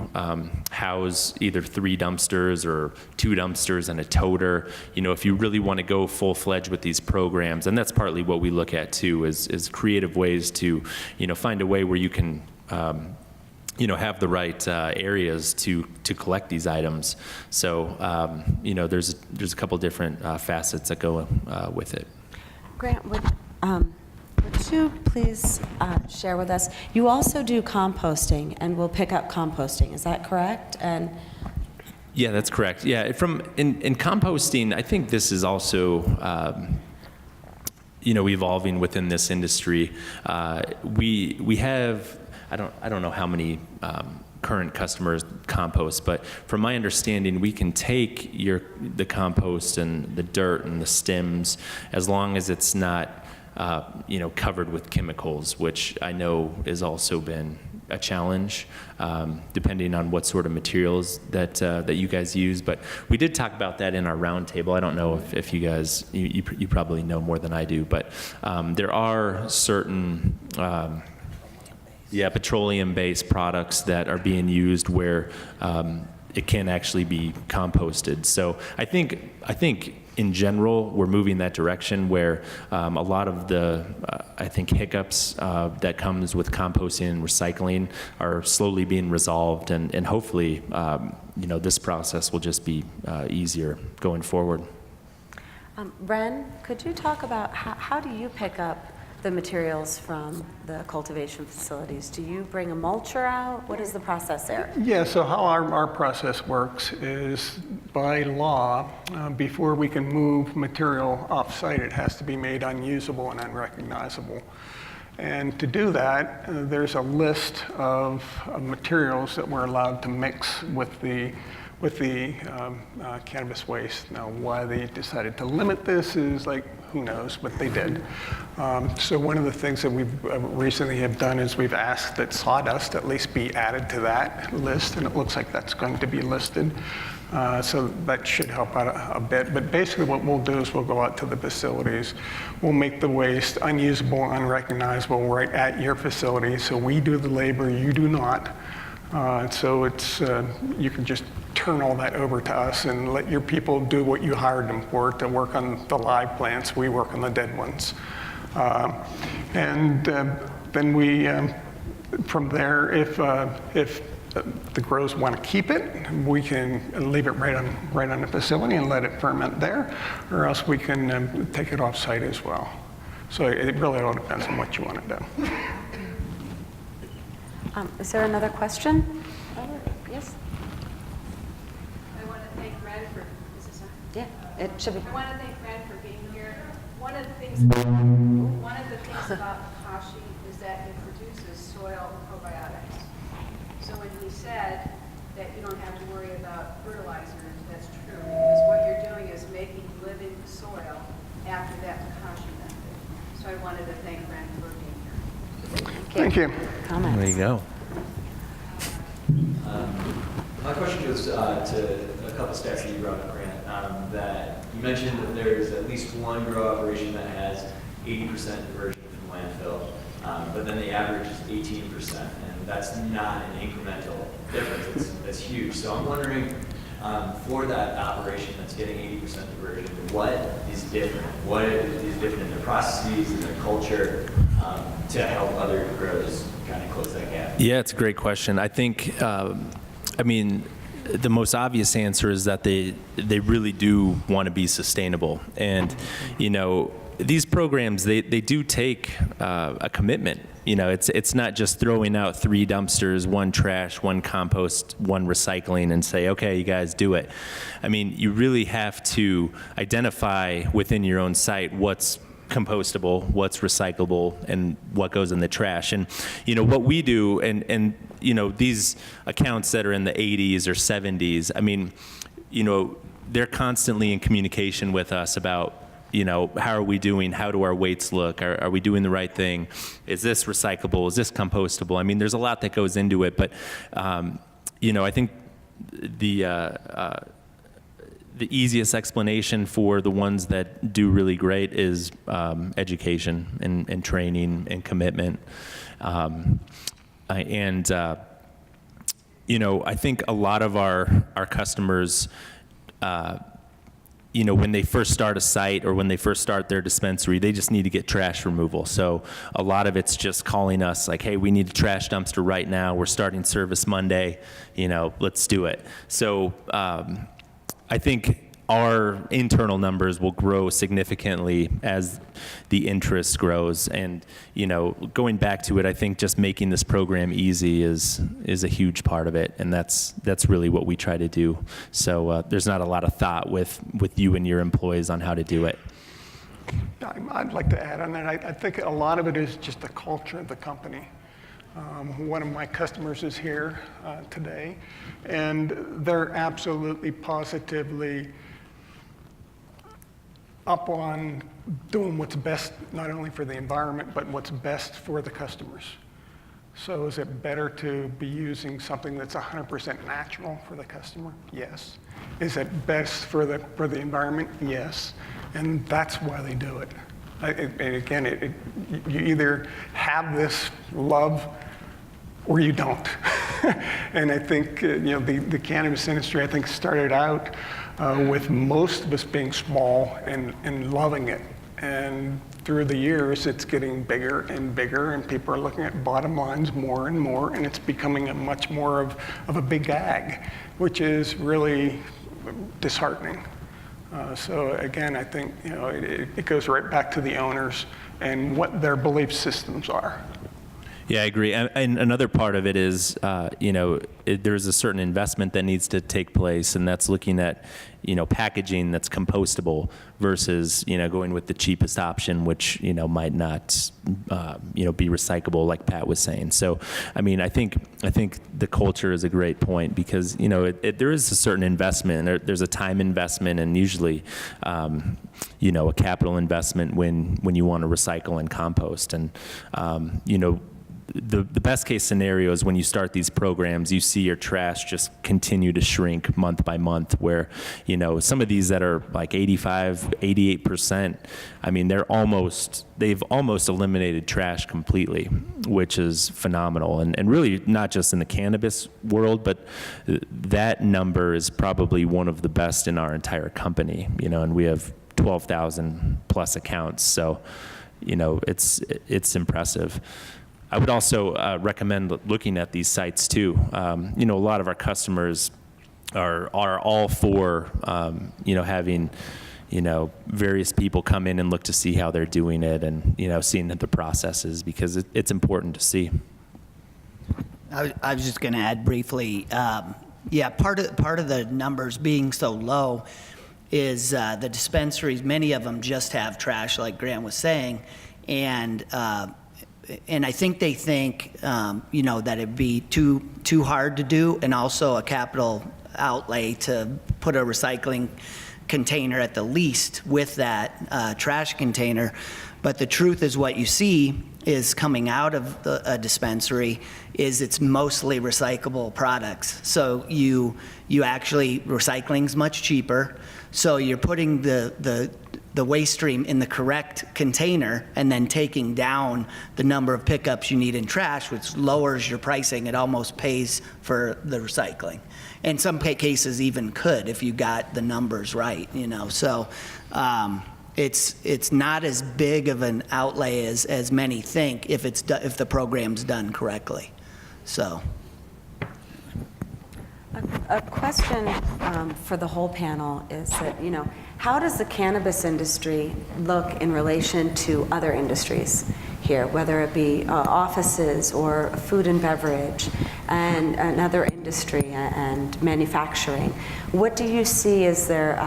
house either 3 dumpsters or 2 dumpsters and a toter. If you really want to go full-fledged with these programs, and that's partly what we look at too, is creative ways to, find a way where you can, have the right areas to collect these items. So, there's a couple different facets that go with it. Grant, would you please share with us, you also do composting and will pick up composting, is that correct? And yeah, that's correct. Yeah, in composting, I think this is also, evolving within this industry. We have, I don't know how many current customers compost, but from my understanding, we can take the compost and the dirt and the stems, as long as it's not covered with chemicals, which I know has also been a challenge, depending on what sort of materials that you guys use. But we did talk about that in our roundtable. I don't know if you guys, you probably know more than I do, but there are certain petroleum-based products that are being used where it can actually be composted. So I think in general, we're moving that direction where a lot of the, hiccups that comes with composting and recycling are slowly being resolved, and hopefully, this process will just be easier going forward. Ren, could you talk about how do you pick up the materials from the cultivation facilities? Do you bring a mulcher out? What is the process there? Yeah, so how our process works is, by law, before we can move material off-site, it has to be made unusable and unrecognizable. And to do that, there's a list of materials that we're allowed to mix with the cannabis waste. Now, why they decided to limit this is who knows, but they did. So one of the things that we've recently have done is we've asked that sawdust at least be added to that list, and it looks like that's going to be listed. So that should help out a bit. But basically what we'll do is we'll go out to the facilities. We'll make the waste unusable, unrecognizable right at your facility. So we do the labor, you do not. So it's, you can just turn all that over to us and let your people do what you hired them for, to work on the live plants. We work on the dead ones. Then we, from there, if the grows want to keep it, we can leave it right on the facility and let it ferment there, or else we can take it off-site as well. So it really all depends on what you want to do. Is there another question? Yes? I want to thank Ren for, is this on? Yeah, it should be. I want to thank Ren for being here. One of the things about Trashy is that it produces soil probiotics. So when he said that you don't have to worry about fertilizers, that's true, because what you're doing is making living soil after that Trashy method. So I wanted to thank Ren for being here. Thank you. Comments? There you go. My question goes to a couple steps that you brought up, Grant. That you mentioned that there's at least one grow operation that has 80% diversion from landfill, but then the average is 18%, and that's not an incremental difference. It's huge. So I'm wondering, for that operation that's getting 80% diversion, what is different? What is different in their processes, in their culture, to help other grows kind of close that gap? Yeah, it's a great question. I think, the most obvious answer is that they really do want to be sustainable. And, these programs, they do take a commitment. It's not just throwing out 3 dumpsters, 1 trash, 1 compost, 1 recycling, and say, okay, you guys do it. You really have to identify within your own site what's compostable, what's recyclable, and what goes in the trash. And what we do, and these accounts that are in the 80s or 70s, they're constantly in communication with us about how are we doing? How do our weights look? Are we doing the right thing? Is this recyclable? Is this compostable? I mean, there's a lot that goes into it, but, I think the easiest explanation for the ones that do really great is education and training and commitment. I think a lot of our customers, when they first start a site or when they first start their dispensary, they just need to get trash removal. So a lot of it's just calling us like, hey, we need a trash dumpster right now. We're starting service Monday. Let's do it. So I think our internal numbers will grow significantly as the interest grows. And, going back to it, I think just making this program easy is a huge part of it. And that's really what we try to do. So there's not a lot of thought with you and your employees on how to do it. I'd like to add on that. I think a lot of it is just the culture of the company. One of my customers is here today, and they're absolutely positively up on doing what's best, not only for the environment, but what's best for the customers. So is it better to be using something that's 100% natural for the customer? Yes. Is it best for the environment? Yes. And that's why they do it. And again, you either have this love or you don't. And I think the cannabis industry, I think, started out with most of us being small and loving it. And through the years, it's getting bigger and bigger, and people are looking at bottom lines more and more, and it's becoming a much more of a big ag, which is really disheartening. So again, I think it goes right back to the owners and what their belief systems are. Yeah, I agree. And another part of it is, there's a certain investment that needs to take place, and that's looking at, packaging that's compostable versus, going with the cheapest option, which, might not, be recyclable, like Pat was saying. So, I mean, I think the culture is a great point because, there is a certain investment. There's a time investment and usually, a capital investment when you want to recycle and compost. And, the best case scenario is when you start these programs, you see your trash just continue to shrink month by month where, some of these that are like 85, 88%, I mean, they've almost eliminated trash completely, which is phenomenal. And really not just in the cannabis world, but that number is probably one of the best in our entire company, and we have 12,000 plus accounts. So, it's impressive. I would also recommend looking at these sites too. A lot of our customers are all for, having, various people come in and look to see how they're doing it and, seeing the processes because it's important to see. I was just going to add briefly, part of the numbers being so low is the dispensaries, many of them just have trash, like Grant was saying, and I think they think, that it'd be too hard to do, and also a capital outlay to put a recycling container at the least with that trash container. But the truth is, what you see is coming out of a dispensary is it's mostly recyclable products. So you actually, recycling's much cheaper. So you're putting the waste stream in the correct container and then taking down the number of pickups you need in trash, which lowers your pricing. It almost pays for the recycling. In some cases even could if you got the numbers right, So it's not as big of an outlay as many think if the program's done correctly. So. A question for the whole panel is that, how does the cannabis industry look in relation to other industries here, whether it be offices or food and beverage and another industry and manufacturing? What do you see? Is there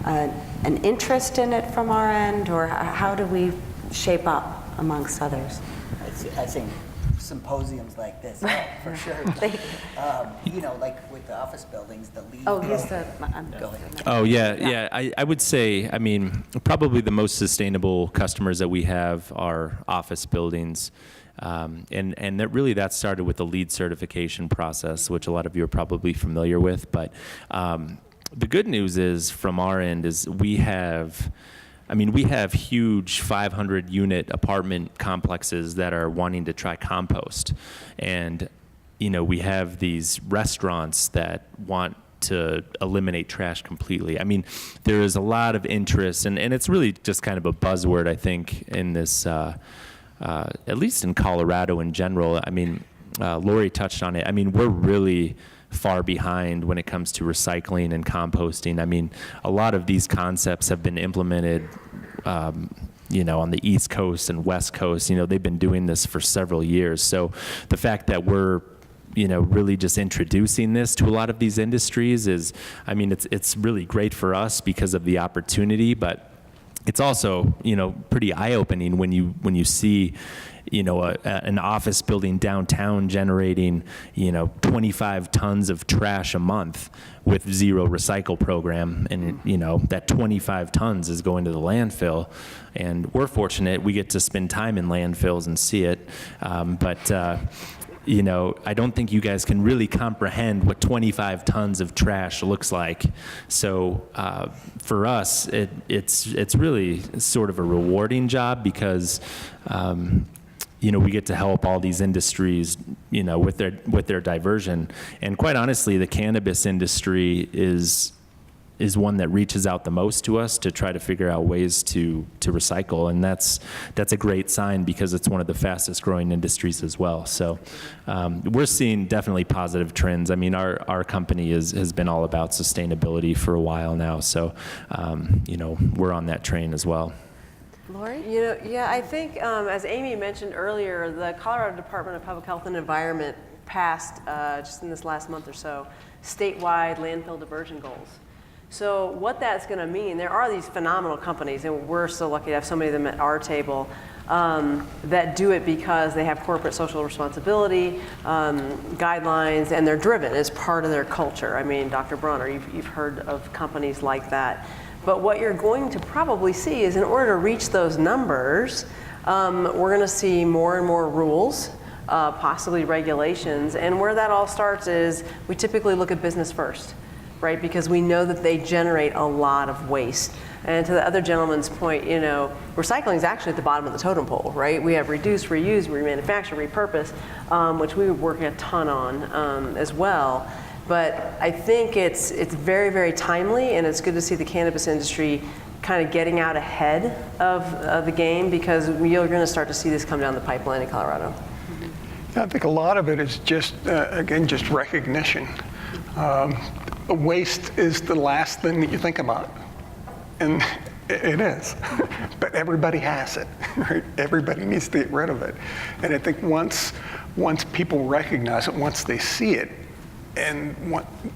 an interest in it from our end, or how do we shape up amongst others. I think symposiums like this, for sure. You know, like with the office buildings, the lead. Oh, here's the, Go ahead. Oh, yeah. I would say, I mean, probably the most sustainable customers that we have are office buildings. And that started with the LEED certification process, which a lot of you are probably familiar with. But the good news is, from our end, is we have huge 500-unit apartment complexes that are wanting to try compost. And, you know, we have these restaurants that want to eliminate trash completely. I mean, there is a lot of interest, and it's really just kind of a buzzword, I think, in this, at least in Colorado in general. I mean, Lori touched on it. I mean, we're really far behind when it comes to recycling and composting. I mean, a lot of these concepts have been implemented, you know, on the East Coast and West Coast. You know, they've been doing this for several years. So the fact that we're, you know, really just introducing this to a lot of these industries is, I mean, it's really great for us because of the opportunity, but it's also, you know, pretty eye-opening when you see, you know, an office building downtown generating, you know, 25 tons of trash a month with zero recycle program, and you know that 25 tons is going to the landfill. And we're fortunate we get to spend time in landfills and see it, but. You know, I don't think you guys can really comprehend what 25 tons of trash looks like. So for us, it's really sort of a rewarding job because, you know, we get to help all these industries, you know, with their diversion. And quite honestly, the cannabis industry is one that reaches out the most to us to try to figure out ways to recycle, and that's a great sign because it's one of the fastest growing industries as well. So we're seeing definitely positive trends. I mean, our company has been all about sustainability for a while now, so you know, we're on that train as well. Lori? You know, yeah, I think as Amy mentioned earlier, the Colorado Department of Public Health and Environment passed just in this last month or so statewide landfill diversion goals. So what that's going to mean, there are these phenomenal companies, and we're so lucky to have so many of them at our table, that do it because they have corporate social responsibility guidelines, and they're driven as part of their culture. I mean, Dr. Bronner, you've heard of companies like that. But what you're going to probably see is in order to reach those numbers, we're going to see more and more rules, possibly regulations. And where that all starts is we typically look at business first, right? Because we know that they generate a lot of waste. And to the other gentleman's point, you know, recycling is actually at the bottom of the totem pole, right? We have reduce, reuse, remanufacture, repurpose, which we were working a ton on as well. But I think it's very, very timely, and it's good to see the cannabis industry kind of getting out ahead of the game, because you're going to start to see this come down the pipeline in Colorado. I think a lot of it is just, again, just recognition. Waste is the last thing that you think about, and it is. But everybody has it, right? Everybody needs to get rid of it. And I think once people recognize it, once they see it, and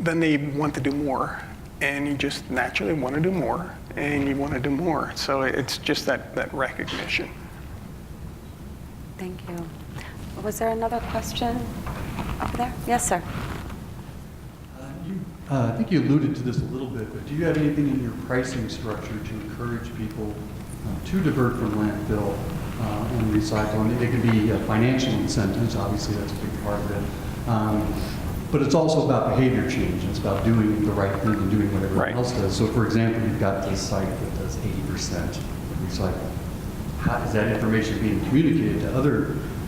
then they want to do more. And you just naturally want to do more, and you want to do more. So it's just that recognition. Thank you. Was there another question over there? Yes, sir. I think you alluded to this a little bit, but do you have anything in your pricing structure to encourage people to divert from landfill and recycle? I mean, it could be financial incentives, obviously that's a big part of it. But it's also about behavior change. It's about doing the right thing and doing what everyone else does. So for example, you've got this site that does 80% recycling. How is that information being communicated to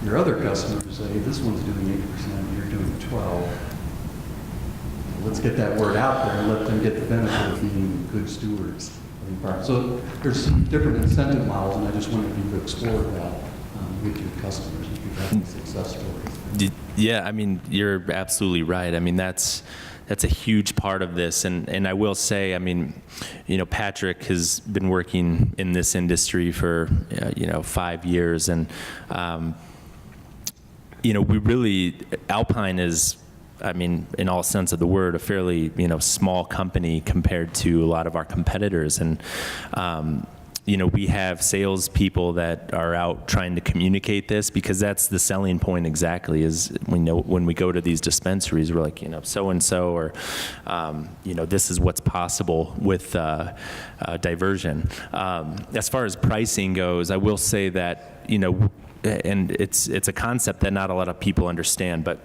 your other customers? Say, hey, this one's doing 80%, you're doing 12%. Let's get that word out there and let them get the benefit of being good stewards of the environment. So there's some different incentive models, and I just wondered if you could explore that with your customers, if you've had any success stories. Yeah, I mean, you're absolutely right. I mean, that's a huge part of this, and I will say, I mean, you know, Patrick has been working in this industry for 5 years, and you know, we really, Alpine is, I mean, in all sense of the word, a fairly, small company compared to a lot of our competitors. And we have salespeople that are out trying to communicate this, because that's the selling point exactly, is when we go to these dispensaries, we're like, so-and-so, or, this is what's possible with diversion. As far as pricing goes, I will say that, and it's a concept that not a lot of people understand, but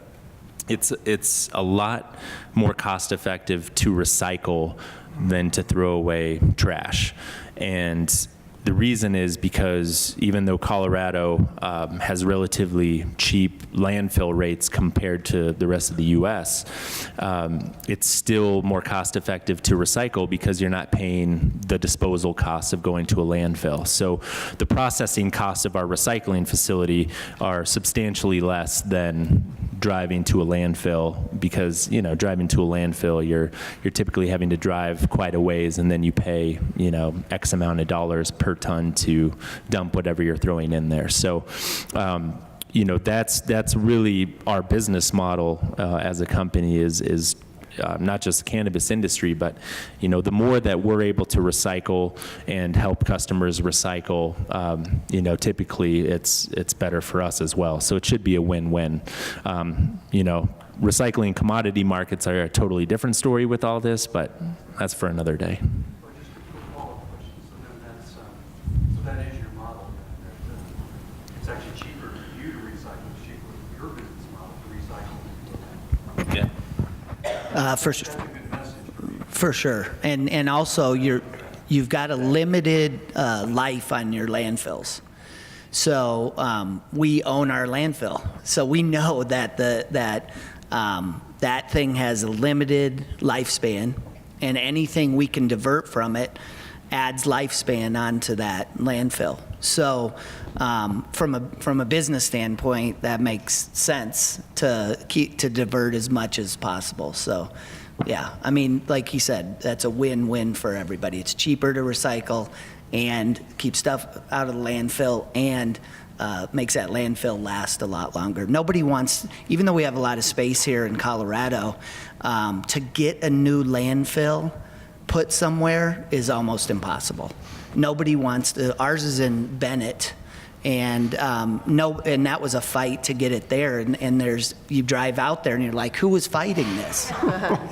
it's a lot more cost effective to recycle than to throw away trash. And the reason is because even though Colorado has relatively cheap landfill rates compared to the rest of the U.S., it's still more cost effective to recycle because you're not paying the disposal costs of going to a landfill. So the processing costs of our recycling facility are substantially less than driving to a landfill, because driving to a landfill, you're typically having to drive quite a ways, and then you pay X amount of dollars per ton to dump whatever you're throwing in there. So that's really our business model as a company, is not just the cannabis industry, but the more that we're able to recycle and help customers recycle, typically it's better for us as well. So it should be a win-win. Recycling commodity markets are a totally different story with all this, but that's for another day. Or just a quick follow-up question. So that is your model. It's actually cheaper for you to recycle. It's cheaper for your business model to recycle. Yeah. For sure. And also you've got a limited life on your landfills. So we own our landfill. So we know that that thing has a limited lifespan, and anything we can divert from it adds lifespan onto that landfill. So from a business standpoint, that makes sense to divert as much as possible. So yeah, I mean, like he said, that's a win-win for everybody. It's cheaper to recycle and keep stuff out of the landfill, and makes that landfill last a lot longer. Nobody wants, even though we have a lot of space here in Colorado, to get a new landfill put somewhere is almost impossible. Nobody wants to. Ours is in Bennett, and and that was a fight to get it there. And you drive out there and you're like, who was fighting this?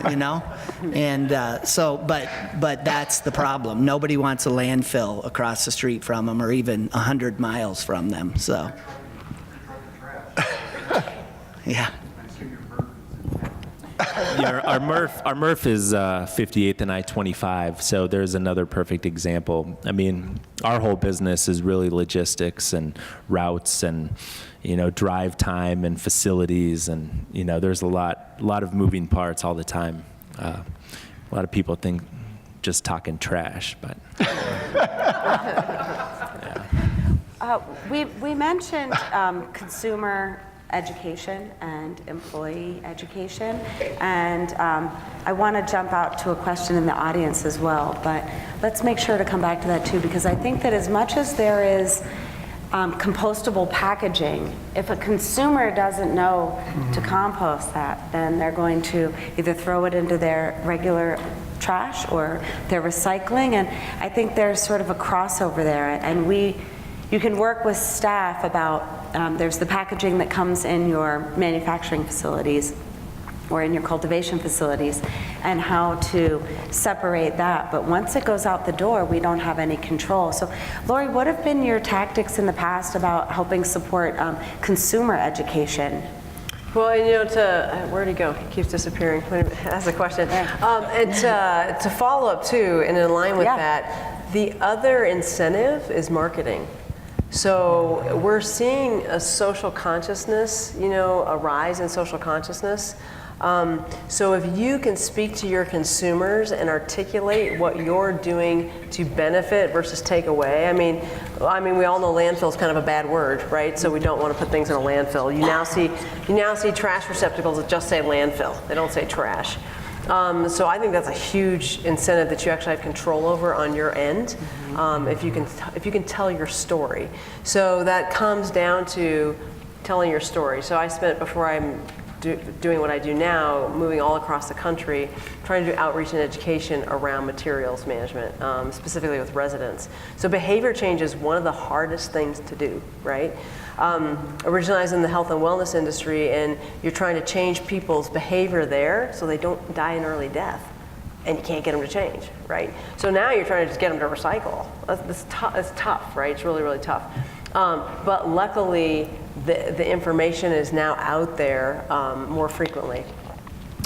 And but that's the problem. Nobody wants a landfill across the street from them, or even 100 miles from them. So yeah. Yeah, our MRF is 58th and I-25, so there's another perfect example. I mean, our whole business is really logistics and routes and, drive time and facilities, and, there's a lot of moving parts all the time. A lot of people think just talking trash, but. Yeah. We mentioned consumer education and employee education, and I want to jump out to a question in the audience as well, but let's make sure to come back to that too, because I think that as much as there is compostable packaging, if a consumer doesn't know to compost that, then they're going to either throw it into their regular trash or their recycling, and I think there's sort of a crossover there, and you can work with staff about, there's the packaging that comes in your manufacturing facilities or in your cultivation facilities, and how to separate that. But once it goes out the door, we don't have any control. So Lori, what have been your tactics in the past about helping support consumer education? Well, where'd he go? He keeps disappearing. That's a question. And to follow up too, and in line with that, the other incentive is marketing. So we're seeing a social consciousness, a rise in social consciousness. So if you can speak to your consumers and articulate what you're doing to benefit versus take away. I mean, we all know landfill is kind of a bad word, right? So we don't want to put things in a landfill. You now see trash receptacles that just say landfill. They don't say trash. So I think that's a huge incentive that you actually have control over on your end, if you can tell your story. So that comes down to telling your story. So I spent, before I'm doing what I do now, moving all across the country, trying to do outreach and education around materials management, specifically with residents. So behavior change is one of the hardest things to do, right? Originally I was in the health and wellness industry, and you're trying to change people's behavior there so they don't die an early death. And you can't get them to change, right? So now you're trying to just get them to recycle. It's tough, right? It's really, really tough. But luckily, the information is now out there more frequently.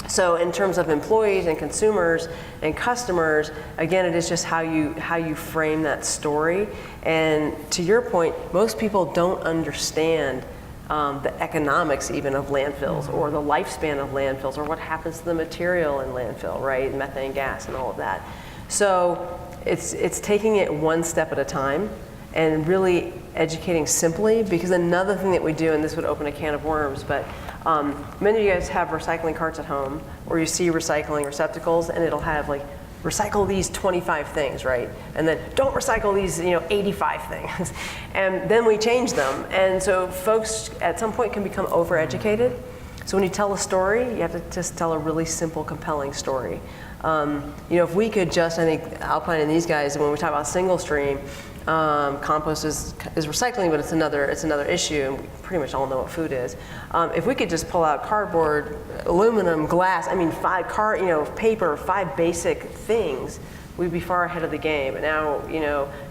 So in terms of employees and consumers and customers, again, it is just how you frame that story. And to your point, most people don't understand the economics even of landfills, or the lifespan of landfills, or what happens to the material in landfill, right? Methane gas and all of that. So it's taking it one step at a time and really educating simply, because another thing that we do, and this would open a can of worms, but many of you guys have recycling carts at home, or you see recycling receptacles, and it'll have like, recycle these 25 things, right? And then don't recycle these, 85 things. And then we change them. And so folks at some point can become overeducated. So when you tell a story, you have to just tell a really simple, compelling story. If we could just, I think Alpine and these guys, when we talk about single stream, compost is recycling, but it's another issue, and we pretty much all know what food is. If we could just pull out cardboard, aluminum, glass, paper, 5 basic things, we'd be far ahead of the game. And now,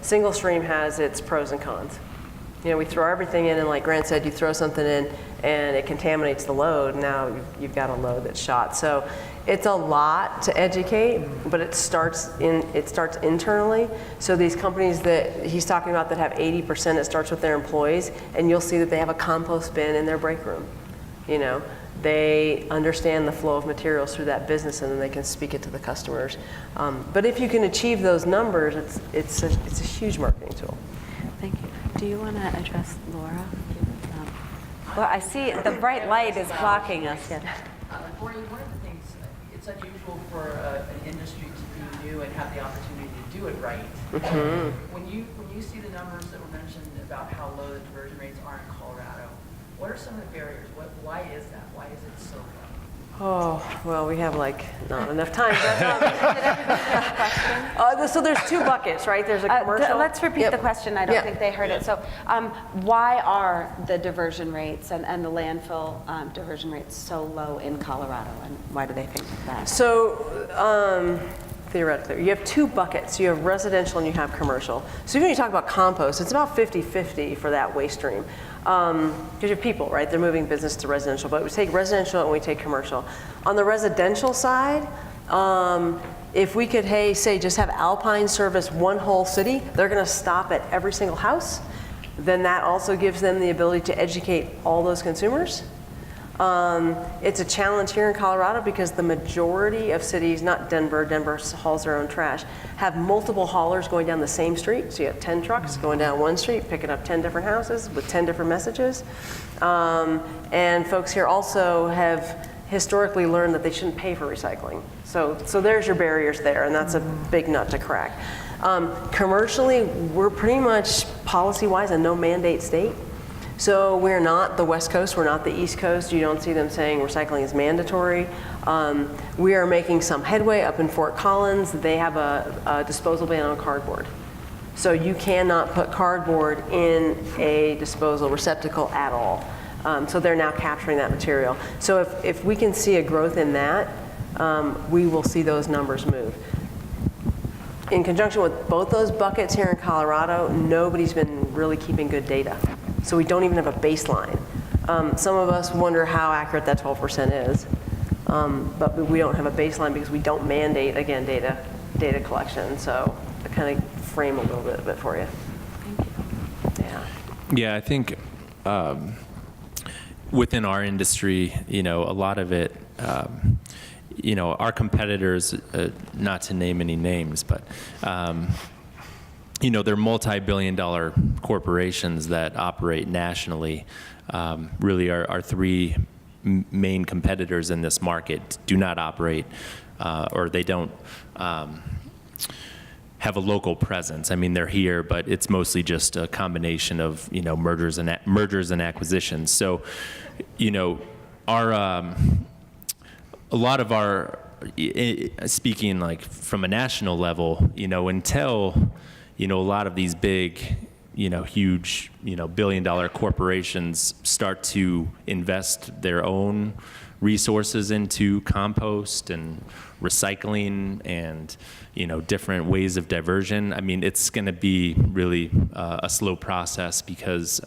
single stream has its pros and cons. We throw everything in, and like Grant said, you throw something in and it contaminates the load. Now you've got a load that's shot. So it's a lot to educate, but it starts internally. So these companies that he's talking about that have 80%, it starts with their employees, and you'll see that they have a compost bin in their break room. They understand the flow of materials through that business, and then they can speak it to the customers. But if you can achieve those numbers, it's a huge marketing tool. Thank you. Do you want to address Laura? Well, I see the bright light is blocking us. Yeah. Maureen, one of the things, it's unusual for an industry to be new and have the opportunity to do it right. Mm-hmm. When you see the numbers that were mentioned about how low the diversion rates are in Colorado, what are some of the barriers? Why is that? Why is it so low? Oh, well, we have not enough time. So there's 2 buckets, right? There's a commercial. Let's repeat the question. I don't think they heard it. So why are the diversion rates and the landfill diversion rates so low in Colorado, and why do they think that? So theoretically, you have 2 buckets. You have residential and you have commercial. So even when you talk about compost, it's about 50-50 for that waste stream. Because you have people, right? They're moving business to residential, but we take residential and we take commercial. On the residential side, if we could, say just have Alpine service one whole city, they're gonna stop at every single house, then that also gives them the ability to educate all those consumers. It's a challenge here in Colorado because the majority of cities, not Denver hauls their own trash, have multiple haulers going down the same street. So you have 10 trucks going down one street, picking up 10 different houses with 10 different messages. And folks here also have historically learned that they shouldn't pay for recycling. So there's your barriers there, and that's a big nut to crack. Commercially, we're pretty much policy-wise a no mandate state. So we're not the West Coast, we're not the East Coast. You don't see them saying recycling is mandatory. We are making some headway up in Fort Collins. They have a disposal ban on cardboard. So you cannot put cardboard in a disposal receptacle at all. So they're now capturing that material. So if we can see a growth in that, we will see those numbers move. In conjunction with both those buckets here in Colorado, nobody's been really keeping good data. So we don't even have a baseline. Some of us wonder how accurate that 12% is, but we don't have a baseline because we don't mandate, again, data collection. So I kind of frame a little bit of it for you. Thank you. Yeah. Yeah, I think within our industry, a lot of it, our competitors, not to name any names, but they're multi-billion-dollar corporations that operate nationally. Really, our 3 main competitors in this market do not operate, or they don't have a local presence. I mean, they're here, but it's mostly just a combination of mergers and acquisitions. So, a lot of our, speaking like from a national level, until, a lot of these big, huge, billion-dollar corporations start to invest their own resources into compost and recycling and, different ways of diversion. I mean, it's going to be really a slow process because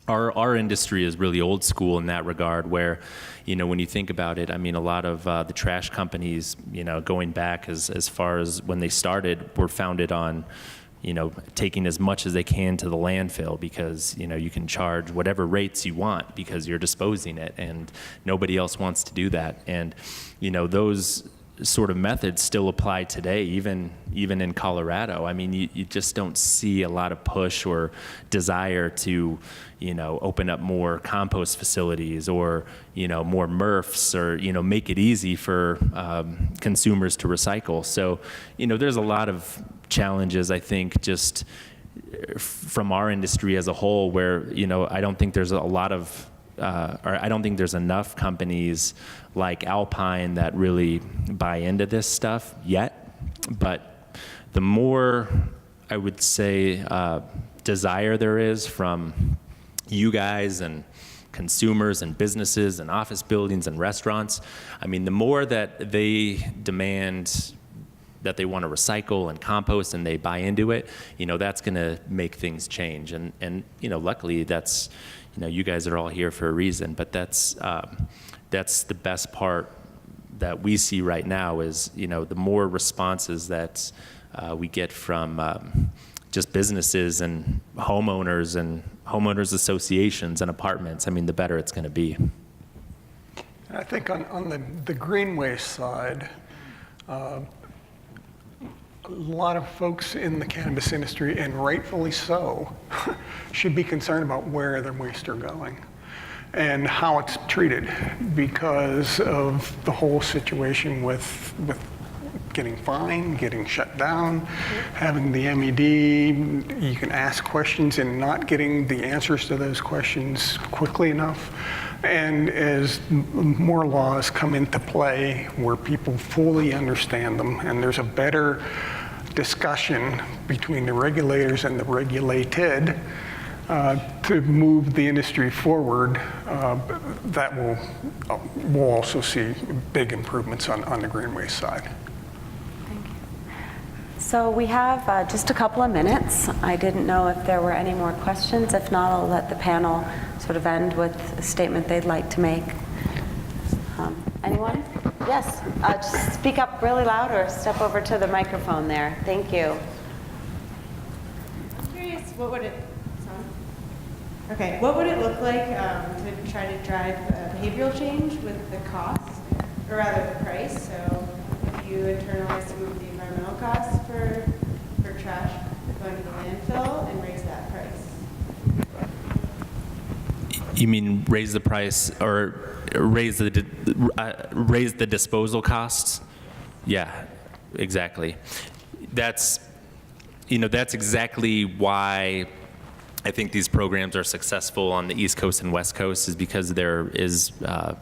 our industry is really old school in that regard where, when you think about it, I mean, a lot of the trash companies, going back as far as when they started, were founded on, taking as much as they can to the landfill because, you can charge whatever rates you want because you're disposing it and nobody else wants to do that. And, those sort of methods still apply today, even in Colorado. I mean, you just don't see a lot of push or desire to, open up more compost facilities or, more MRFs or, make it easy for consumers to recycle. So, there's a lot of challenges, I think, just from our industry as a whole where, I don't think there's a lot of or I don't think there's enough companies like Alpine that really buy into this stuff yet. But the more, I would say, desire there is from you guys and consumers and businesses and office buildings and restaurants, I mean, the more that they demand that they want to recycle and compost and they buy into it, that's going to make things change. And luckily that's, you guys are all here for a reason, but that's the best part that we see right now is, the more responses that we get from just businesses and homeowners associations and apartments, I mean, the better it's going to be. I think on the green waste side, a lot of folks in the cannabis industry, and rightfully so, should be concerned about where their waste are going and how it's treated because of the whole situation with getting fined, getting shut down, having the MED, you can ask questions and not getting the answers to those questions quickly enough. And as more laws come into play where people fully understand them and there's a better discussion between the regulators and the regulated to move the industry forward, that we'll also see big improvements on the green waste side. Thank you. So we have just a couple of minutes. I didn't know if there were any more questions. If not, I'll let the panel sort of end with a statement they'd like to make. Anyone? Yes. Just speak up really loud or step over to the microphone there. Thank you. I'm curious, what would it look like to try to drive behavioral change with the cost, or rather the price? So if you internalize some of the environmental costs for trash going to the landfill and raise that price. You mean raise the price or raise the disposal costs? Yeah, exactly. That's exactly why I think these programs are successful on the East Coast and West Coast is because there is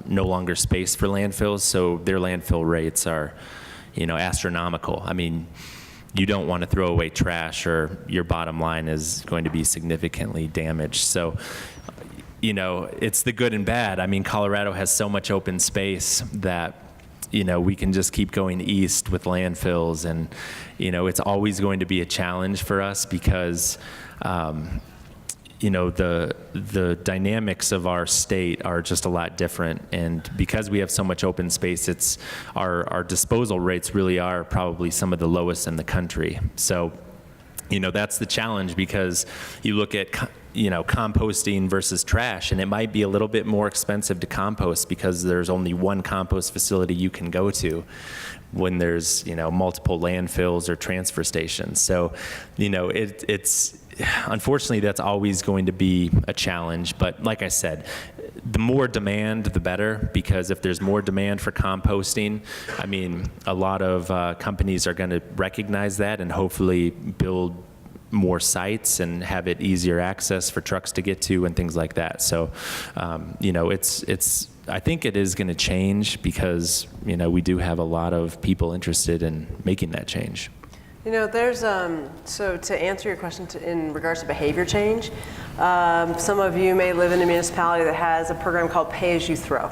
no longer space for landfills, so their landfill rates are, astronomical. I mean, you don't want to throw away trash or your bottom line is going to be significantly damaged. So, it's the good and bad. I mean, Colorado has so much open space that, we can just keep going east with landfills and, it's always going to be a challenge for us because, the dynamics of our state are just a lot different. And because we have so much open space, it's our disposal rates really are probably some of the lowest in the country. So, that's the challenge because you look at, composting versus trash, and it might be a little bit more expensive to compost because there's only one compost facility you can go to when there's, multiple landfills or transfer stations. So, it's unfortunately, that's always going to be a challenge. But like I said, the more demand, the better, because if there's more demand for composting, I mean, a lot of companies are going to recognize that and hopefully build more sites and have it easier access for trucks to get to and things like that. So, you know, I think it is going to change because, you know, we do have a lot of people interested in making that change. You know, there's, so to answer your question in regards to behavior change, some of you may live in a municipality that has a program called Pay As You Throw.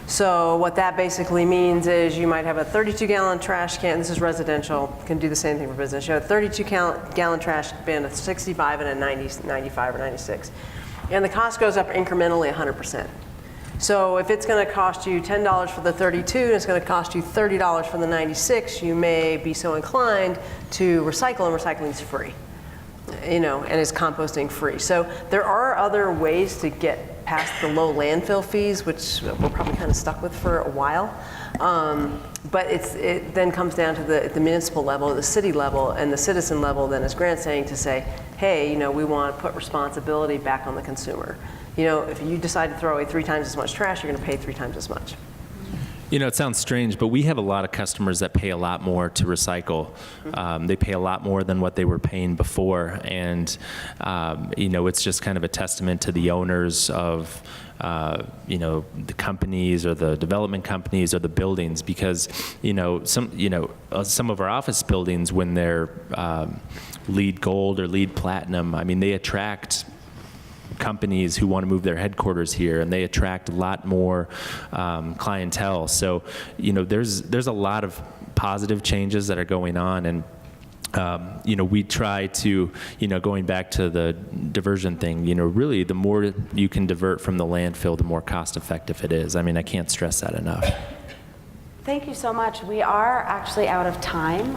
So what that basically means is you might have a 32-gallon trash can. This is residential. Can do the same thing for business. You have a 32-gallon trash bin, a 65 and a 90, 95 or 96. And the cost goes up incrementally 100%. So if it's going to cost you $10 for the 32 and it's going to cost you $30 for the 96, you may be so inclined to recycle, and recycling is free, you know, and is composting free. So there are other ways to get past the low landfill fees, which we're probably kind of stuck with for a while. But it then comes down to the municipal level, the city level, and the citizen level, then as Grant's saying, to say, hey, you know, we want to put responsibility back on the consumer. You know, if you decide to throw away 3 times as much trash, you're going to pay 3 times as much. You know, it sounds strange, but we have a lot of customers that pay a lot more to recycle. They pay a lot more than what they were paying before. And, you know, it's just kind of a testament to the owners of, you know, the companies or the development companies or the buildings, because, you know, some of our office buildings, when they're LEED Gold or LEED Platinum, I mean, they attract companies who want to move their headquarters here, and they attract a lot more clientele. So, you know, there's a lot of positive changes that are going on, and you know, we try to, you know, going back to the diversion thing, you know, really the more you can divert from the landfill, the more cost effective it is. I mean, I can't stress that enough. Thank you so much. We are actually out of time.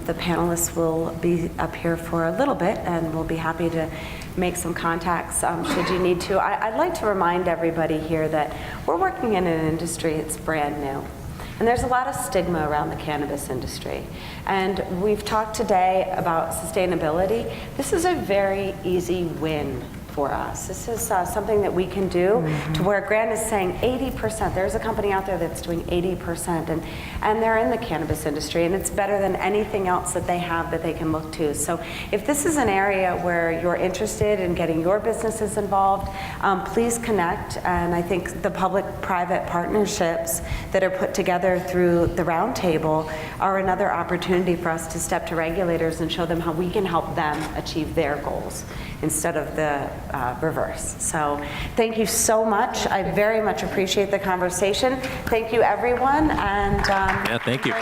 The panelists will be up here for a little bit, and we'll be happy to make some contacts should you need to. I'd like to remind everybody here that we're working in an industry that's brand new. And there's a lot of stigma around the cannabis industry. And we've talked today about sustainability. This is a very easy win for us. This is something that we can do to where Grant is saying 80%. There's a company out there that's doing 80%, and they're in the cannabis industry, and it's better than anything else that they have that they can look to. So if this is an area where you're interested in getting your businesses involved, please connect. And I think the public-private partnerships that are put together through the roundtable are another opportunity for us to step to regulators and show them how we can help them achieve their goals instead of the reverse. So thank you so much. I very much appreciate the conversation. Thank you, everyone. And yeah, thank you.